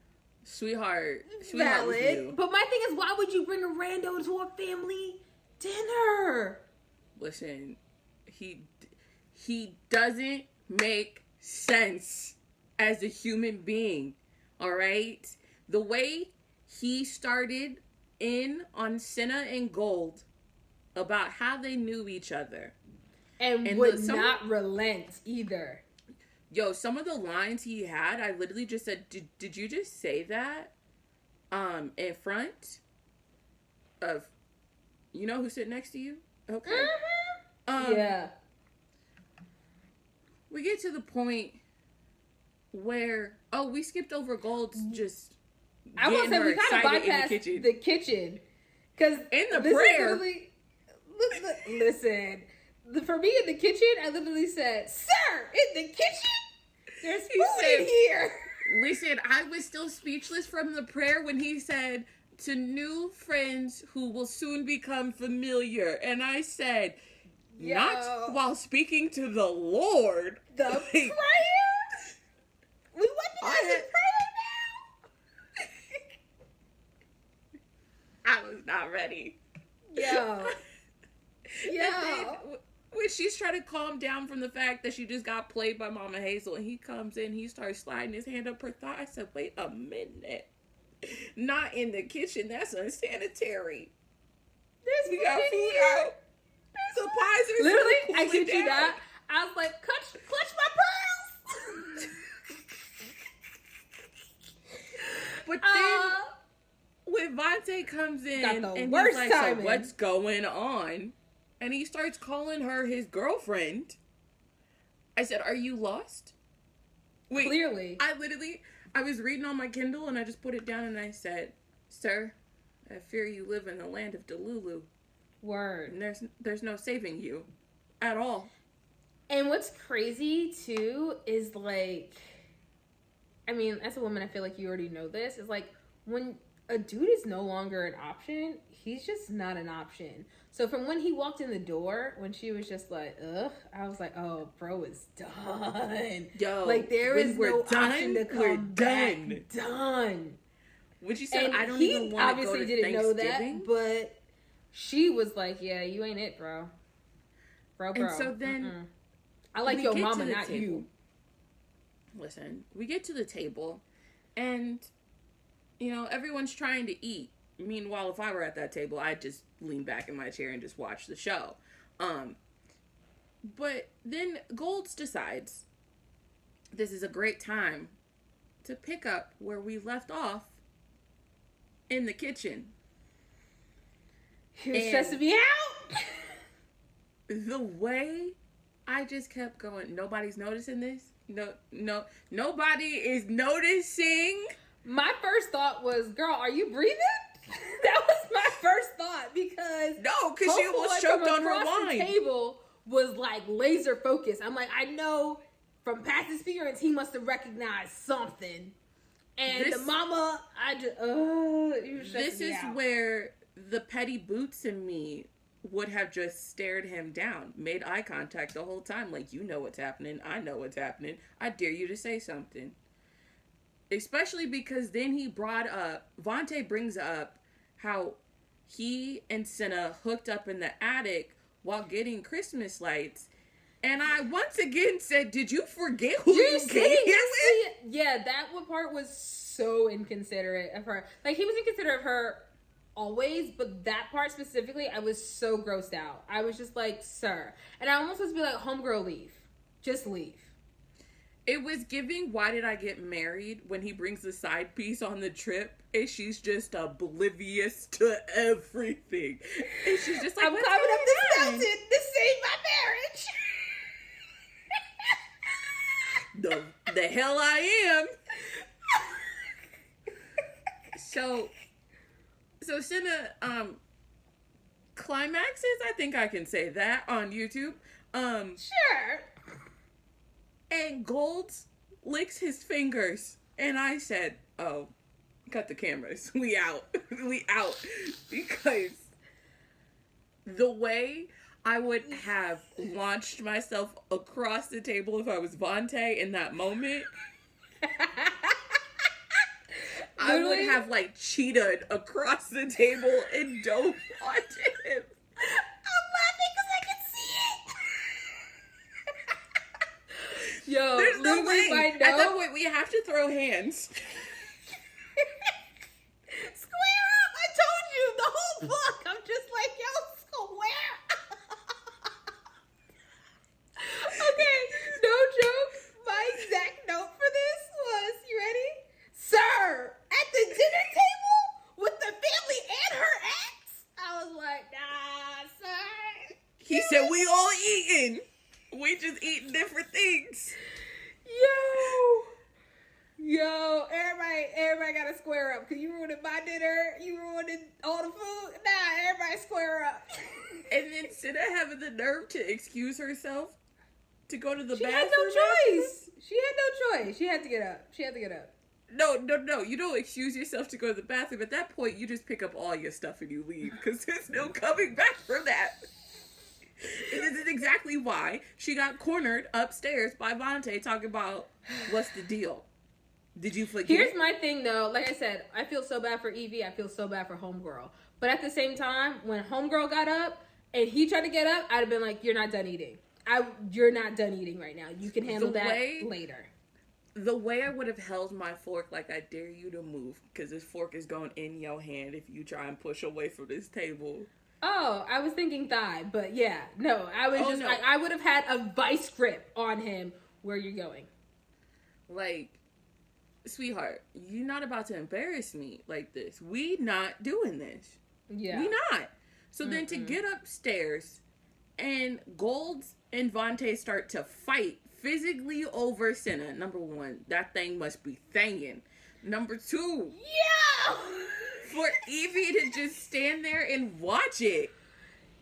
Sweetheart was Valid. new. But my thing is, why would you bring a rando to a family dinner? Listen, he doesn't make sense as a human being, all right? The way he started in on Cinna and Gold about how they knew each other. And would not relent either. Yo, some of the lines he had, I literally just said, did you just say that? In front of, you know who's sitting next to you? Okay. Mm-hmm. Yeah. We get to the point where, we skipped over Gold's just I will say we kind of bypassed the kitchen. Because in the prayer. Listen, for me in the kitchen, I literally said, sir, in the kitchen? There's food in here. Listen, I was still speechless from the prayer when he said, to new friends who will soon become familiar. And I said, not while speaking to the Lord. The prayer? We weaponizing prayer now? I was not ready. Yo. When she's trying to calm down from the fact that she just got played by Mama Hazel, and he comes in, he starts sliding his hand up her thigh. I said, wait a minute. Not in the kitchen. That's unsanitary. We got food out. The pies are literally, still I kid down. you not. I was like, clutch my pearls. But then when Vontae comes in and he's like, timing. so what's going on? And he starts calling her his girlfriend. I said, are you lost? Wait, clearly. I was reading on my Kindle and I just put it down and I said, sir, I fear you live in the land of Delulu. Word. And there's no saving you at all. And what's crazy too is like, I mean, as a woman, I feel like you already know this. Is like when a dude is no longer an option, he's just not an option. So from when he walked in the door, when she was just like, ugh, I was like, oh, bro is done. Yo, like there is no option to come back. Done. When she said, and I don't even want to go to obviously didn't know that, Thanksgiving. but she was like, yeah, you ain't it, bro. Bro. And so then I like your mama, not you. Listen, we get to the table and, you know, everyone's trying to eat. Meanwhile, if I were at that table, I'd just lean back in my chair and just watch the show. But then Golds decides this is a great time to pick up where we left off in the kitchen. He was stressing me out. The way I just kept going, nobody's noticing this? No, nobody is noticing. My first thought was, girl, are you breathing? That was my first thought because she almost choked on her wine. The table was like laser focused. I'm like, I know from past experience, he must have recognized something. And the mama, this is where the petty boots in me would have just stared him down, made eye contact the whole time. Like, you know what's happening. I know what's happening. I dare you to say something. Especially because then Vontae brings up how he and Cinna hooked up in the attic while getting Christmas lights. And I once again said, did you forget who you came here with? Yeah, that one part was so inconsiderate of her. Like, he was inconsiderate of her always, but that part specifically, I was so grossed out. I was just like, sir. And I almost was be like, homegirl, leave. Just leave. It was giving Why Did I Get Married when he brings the side piece on the trip and she's just oblivious to everything. And she's just like, I'm coming up this mountain to save my marriage. The hell I am. So Cinna climaxes, I think I can say that on YouTube. Sure. And Golds licks his fingers. And I said, oh, cut the cameras. We out. We out. Because the way I would have launched myself across the table if I was Vontae in that moment, I would have, like, cheetah'd across the table and dove onto him. I'm laughing because I can see it. Yo, there's no way. At that point, we have to throw hands. Square up! I told you the whole book. I'm just like, yo, square. Okay, no joke. My exact note for this was, you ready? Sir, at the dinner table with the family and her ex? I was like, nah, sir. He said, we all eating. We just eating different things. Yo, everybody gotta square up. Cause you ruined my dinner. You ruined all the food. Nah, everybody square up. And then Cinna having the nerve to excuse herself to go to the bathroom. She had no choice. She had to get up. No. You don't excuse yourself to go to the bathroom. At that point, you just pick up all your stuff and you leave. Because there's no coming back from that. And this is exactly why she got cornered upstairs by Vontae talking about, what's the deal? Did you forget? Here's my thing, though. Like I said, I feel so bad for Evie. I feel so bad for Homegirl. But at the same time, when Homegirl got up and he tried to get up, I'd have been like, you're not done eating. You're not done eating right now. You can handle that later. The way I would have held my fork, like, I dare you to move, because this fork is going in your hand if you try and push away from this table. Oh, I was thinking thigh, but yeah. No, I was I would have had a vice grip on him. Where you going? Like, sweetheart, you're not about to embarrass me like this. We not doing this. Yeah. We not. So then to get upstairs and Golds and Vontae start to fight physically over Cinna. Number one, that thing must be thangin'. Number two. Yeah! For Evie to just stand there and watch it.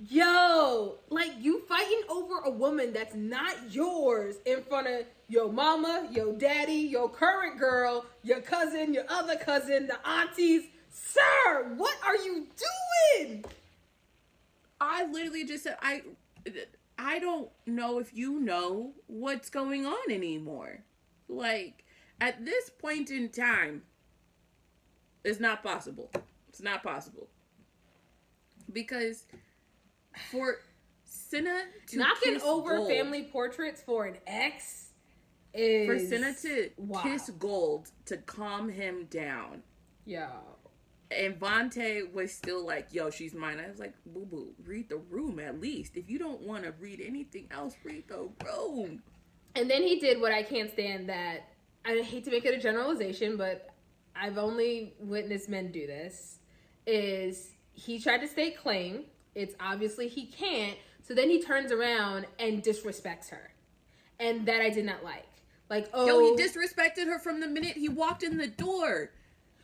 Yo, like, you fighting over a woman that's not yours in front of your mama, your daddy, your current girl, your cousin, your other cousin, the aunties. Sir, what are you doing? I literally just said, I don't know if you know what's going on anymore. Like, at this point in time, it's not possible. It's not possible. Because for Cinna to knocking kiss over Gold, family portraits for an ex is... For Cinna to kiss Gold to calm him down. Yo. And Vontae was still like, yo, she's mine. I was like, boo-boo, read the room at least. If you don't want to read anything else, read the room. And then he did what I can't stand, that, I hate to make it a generalization, but I've only witnessed men do this, is he tried to stake claim. It's obviously he can't. So then he turns around and disrespects her. And that I did not like. Like, oh. Yo, he disrespected her from the minute he walked in the door.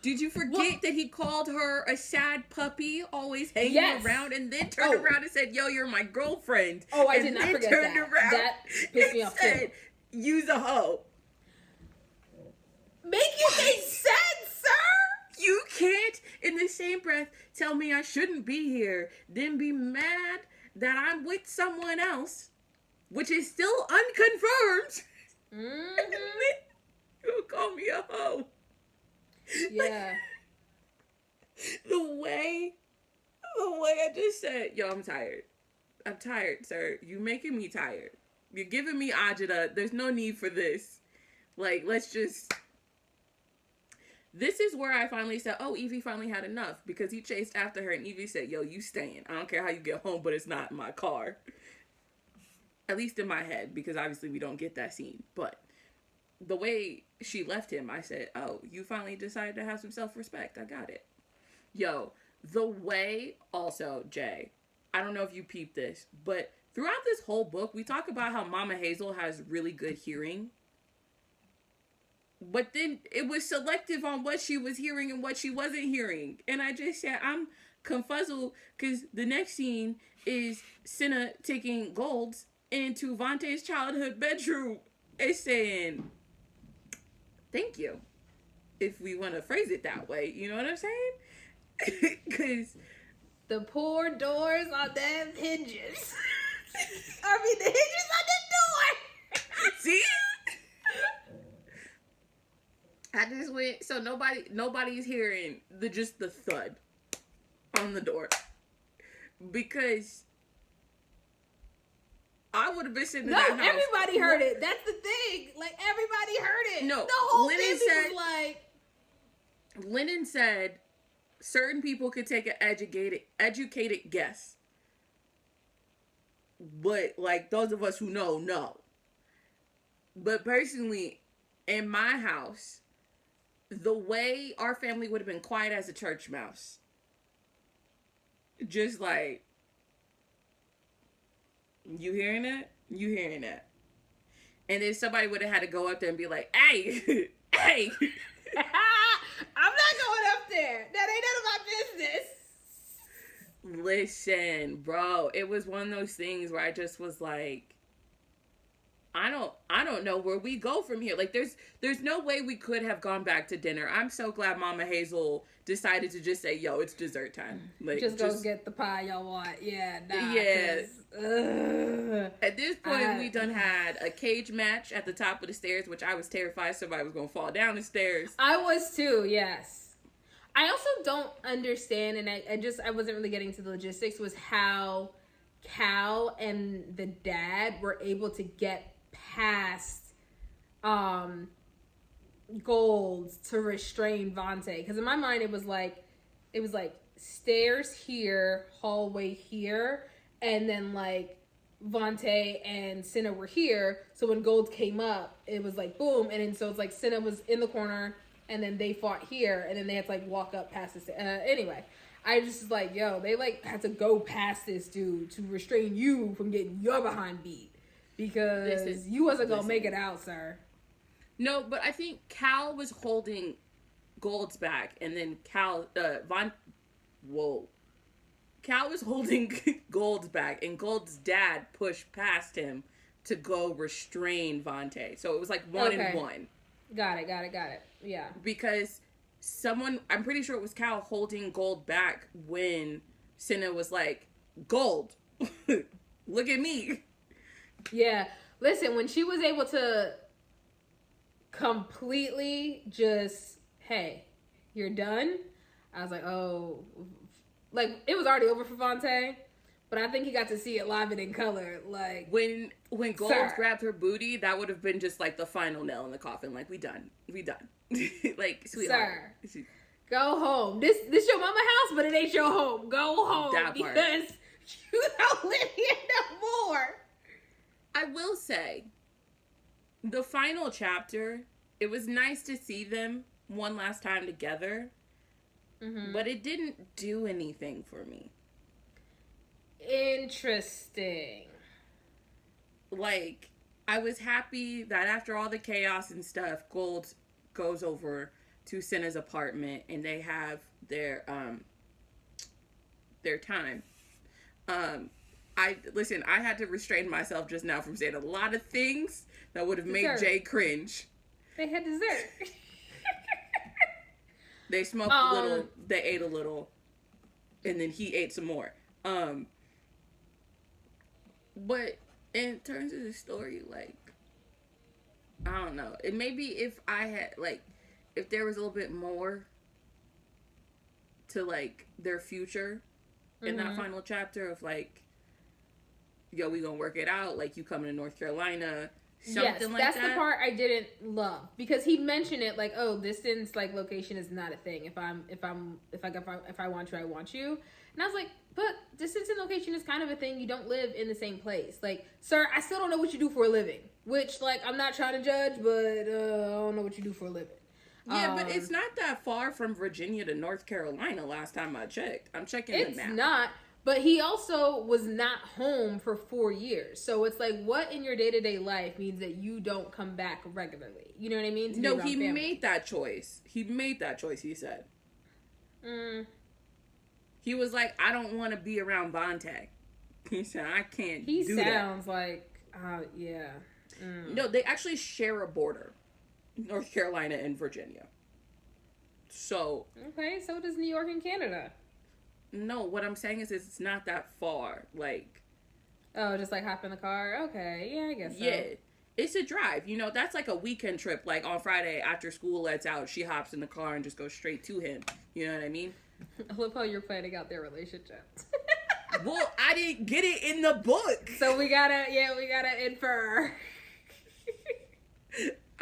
Did you forget that he called her a sad puppy, always hanging around, and then turned around and said, yo, you're my girlfriend. Oh, I did not forget that. That pissed me off too. You's a hoe. Make it make sense, sir. You can't, in the same breath, tell me I shouldn't be here, then be mad that I'm with someone else, which is still unconfirmed. Mm-hmm. You'll call me a hoe. Yeah. The way I just said, yo, I'm tired. I'm tired, sir. You're making me tired. You're giving me agita. There's no need for this. Like, let's just... This is where I finally said, oh, Evie finally had enough. Because he chased after her and Evie said, yo, you staying. I don't care how you get home, but it's not in my car. At least in my head, because obviously we don't get that scene. But the way she left him, I said, oh, you finally decided to have some self-respect. I got it. Yo, the way, also, Jay, I don't know if you peeped this, but throughout this whole book, we talk about how Mama Hazel has really good hearing. But then it was selective on what she was hearing and what she wasn't hearing. And I just said, I'm confuzzled, because the next scene is Cinna taking Golds into Vontae's childhood bedroom and saying, thank you. If we want to phrase it that way, you know what I'm saying? Because the poor doors on them hinges. I mean, the hinges on the door. See? I just went, so nobody's hearing just the thud on the door. Because I would have been sitting in that house. No, everybody heard it. That's the thing. Like, everybody heard it. No, the whole Lennon family said, was like... Lennon said certain people could take an educated guess. But, like, those of us who know. But personally, in my house, the way our family would have been quiet as a church mouse. Just like, you hearing that? You hearing that? And then somebody would have had to go up there and be like, hey, hey. I'm not going up there. That ain't none of my business. Listen, bro, it was one of those things where I just was like, I don't know where we go from here. Like, there's no way we could have gone back to dinner. I'm so glad Mama Hazel decided to just say, yo, it's dessert time. Like, just go get the pie y'all want. Yeah, nah. Yeah. At this point, we done had a cage match at the top of the stairs, which I was terrified somebody was going to fall down the stairs. I was too, yes. I also don't understand, and I wasn't really getting to the logistics, was how Cal and the dad were able to get past Golds to restrain Vontae. Because in my mind it was like stairs here, hallway here, and then like Vontae and Cinna were here. So when Golds came up, it was like boom, and then so it's like Cinna was in the corner, and then they fought here, and then they had to like walk up past this. Anyway, I just was like, yo, they like had to go past this dude to restrain you from getting your behind beat. Because you wasn't going to make it out, sir. No, but I think Cal was holding Golds back. And then Cal was holding Golds back. And Golds' dad pushed past him to go restrain Vontae. So it was like one and one. Got it. Yeah. Because I'm pretty sure it was Cal holding Gold back when Cinna was like, Gold, look at me. Yeah, listen, when she was able to completely just, hey, you're done, I was like, oh, like, it was already over for Vontae, but I think he got to see it live and in color, like... When Gold grabbed her booty, that would have been just, like, the final nail in the coffin, like, we done. Like, sweetheart. Sir, go home. This your mama house, but it ain't your home. Go home, that part. Because you don't live here no more. I will say, the final chapter, it was nice to see them one last time together, but it didn't do anything for me. Interesting. Like, I was happy that after all the chaos and stuff, Gold goes over to Cinna's apartment and they have their time. I had to restrain myself just now from saying a lot of things that would have made Jay cringe. They had dessert. They smoked a little, they ate a little, and then he ate some more. But in terms of the story, like, I don't know. It maybe if I had, like, if there was a little bit more to, like, their future in that final chapter of, like, yo, we gonna work it out, like, you coming to North Carolina, something like that. That's the part I didn't love, because he mentioned it like, oh, distance, like, location is not a thing. If I want you, I want you. And I was like, but distance and location is kind of a thing. You don't live in the same place. Like, sir, I still don't know what you do for a living. Which, like, I'm not trying to judge, but I don't know what you do for a living. Yeah, but it's not that far from Virginia to North Carolina last time I checked. I'm checking the map. It's not. But he also was not home for 4 years. So it's like, what in your day-to-day life means that you don't come back regularly? You know what I mean? No, he made that choice. He made that choice, he said. He was like, I don't want to be around Bontac. He said, I can't do that. He sounds like, yeah. No, they actually share a border. North Carolina and Virginia. So. Okay, so does New York and Canada. No, what I'm saying is it's not that far. Like. Oh, just like hop in the car? Okay, yeah, I guess so. Yeah. It's a drive. You know, that's like a weekend trip. Like on Friday after school lets out, she hops in the car and just goes straight to him. You know what I mean? I love how you're planning out their relationship. Well, I didn't get it in the book. So we gotta infer.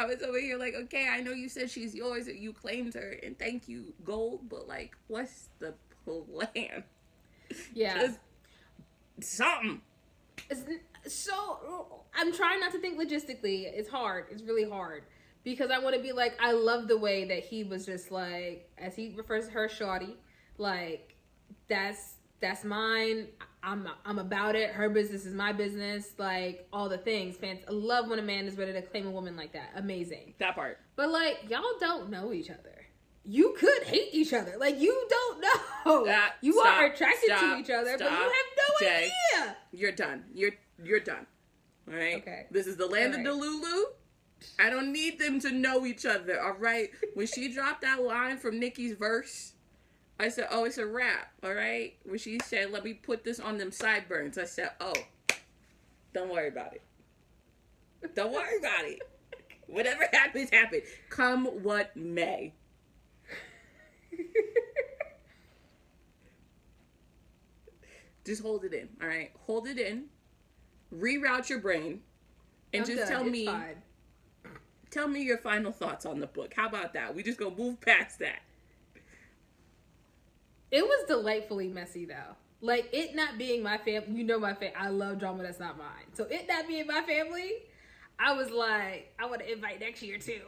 I was over here like, okay, I know you said she's yours and you claimed her, and thank you, Gold, but like, what's the plan? Yeah. Just something. So, I'm trying not to think logistically. It's hard. It's really hard. Because I want to be like, I love the way that he was just like, as he refers to her, shawty, like, that's mine. I'm about it. Her business is my business. Like, all the things. Fans, I love when a man is ready to claim a woman like that. Amazing. That part. But like, y'all don't know each other. You could hate each other. Like, you don't know. You are attracted to each other, but you have no idea. You're done. You're done. All right? Okay. This is the land of Delulu. I don't need them to know each other, all right? When she dropped that line from Nicki's verse, I said, oh, it's a rap, all right? When she said, let me put this on them sideburns, I said, oh, don't worry about it. Don't worry about it. Whatever happens, happen. Come what may. Just hold it in, all right? Hold it in. Reroute your brain. And just tell me. Tell me your final thoughts on the book. How about that? We just gonna move past that. It was delightfully messy, though. Like, it not being my family, you know my family, I love drama that's not mine. So it not being my family, I was like, I want to invite next year, too.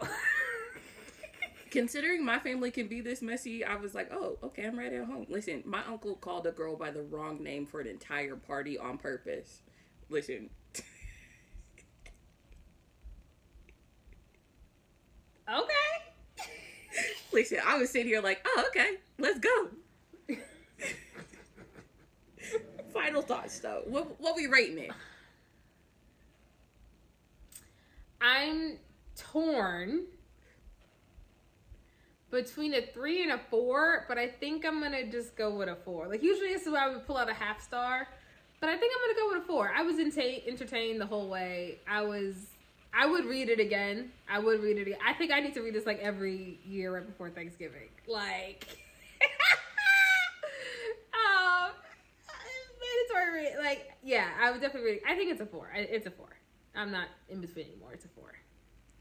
Considering my family can be this messy, I was like, oh, okay, I'm right at home. Listen, my uncle called a girl by the wrong name for an entire party on purpose. Listen. Okay. Listen, I was sitting here like, oh, okay, let's go. Final thoughts, though. What we rating it? I'm torn between a 3 and a 4, but I think I'm gonna just go with a 4. Like, usually this is where I would pull out a half star, but I think I'm gonna go with a 4. I was entertained the whole way. I would read it again. I think I need to read this like every year right before Thanksgiving. Like, mandatory read. Like, yeah, I would definitely read it. I think it's a 4. It's a 4. I'm not in between anymore. It's a 4.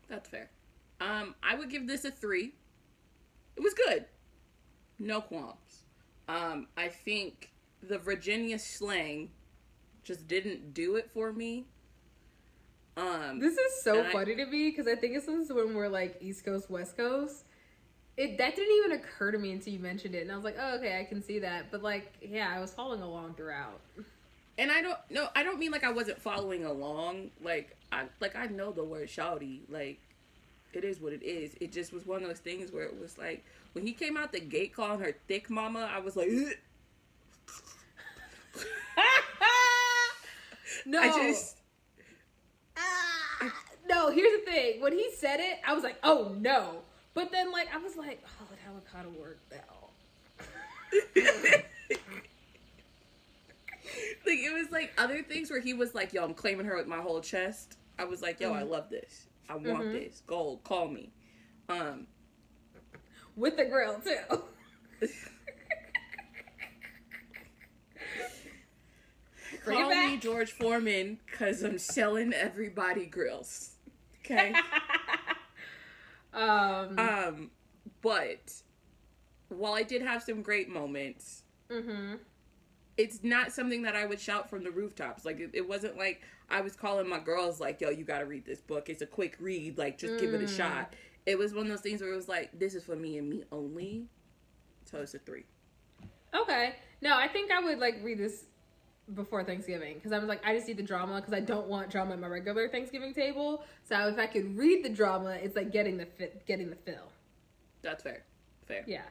That's fair. I would give this a 3. It was good. No qualms. I think the Virginia slang just didn't do it for me. This is so funny to me because I think this is when we're like East Coast, West Coast. That didn't even occur to me until you mentioned it, and I was like, oh, okay, I can see that. But like, yeah, I was following along throughout. And I don't mean like I wasn't following along. Like I know the word shawty. Like, it is what it is. It just was one of those things where it was like when he came out the gate calling her thick mama, I was like, No. I No, here's the thing. When he said it, I was like, oh no. But then, like, I was like, oh, that would kind of work now. Like, it was like other things where he was like, yo, I'm claiming her with my whole chest. I was like, yo, I love this. I want this. Gold, call me. With the grill, too. Call me George Foreman, because I'm selling everybody grills. Okay? But while I did have some great moments, it's not something that I would shout from the rooftops. Like, it wasn't like I was calling my girls like, yo, you gotta read this book. It's a quick read. Like, just give it a shot. It was one of those things where it was like, this is for me and me only. So it's a 3. Okay. No, I think I would, like, read this before Thanksgiving. Because I was like, I just need the drama. Because I don't want drama at my regular Thanksgiving table. So if I could read the drama, it's like getting the fill. That's fair. Fair. Yeah.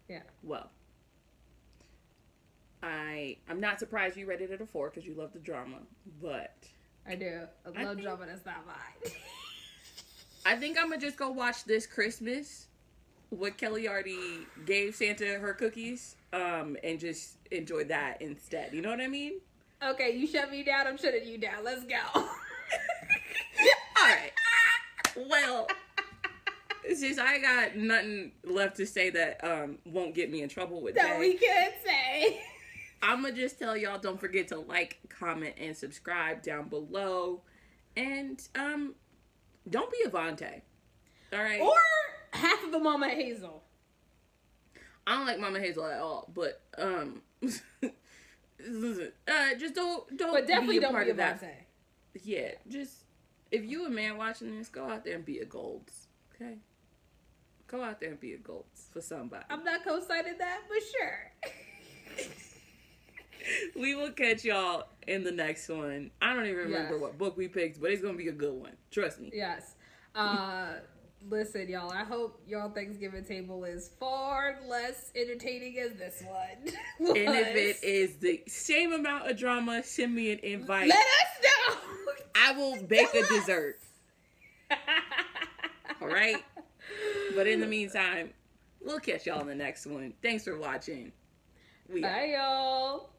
Yeah. Well, I'm not surprised you rated it a 4 because you love the drama, but I do. I love drama. That's not mine. I think I'm gonna just go watch This Christmas. What Kelly already gave Santa her cookies, and just enjoy that instead. You know what I mean? Okay, you shut me down. I'm shutting you down. Let's go. All right. Well, since I got nothing left to say that won't get me in trouble with that we can't say. I'm going to just tell y'all, don't forget to like, comment, and subscribe down below. And don't be Avante. All right? Or half of a Mama Hazel. I don't like Mama Hazel at all, but just don't but definitely be a don't part be of that. Avante. Yeah, just if you a man watching this, go out there and be a Golds. Okay? Go out there and be a Golds for somebody. I'm not co-signing that, but sure. We will catch y'all in the next one. I don't even remember what book we picked, but it's going to be a good one. Trust me. Yes. Listen, y'all, I hope y'all Thanksgiving table is far less entertaining as this one. And if it is the same amount of drama, send me an invite. Let us know. I will bake a dessert. All right? But in the meantime, we'll catch y'all in the next one. Thanks for watching. Bye, y'all.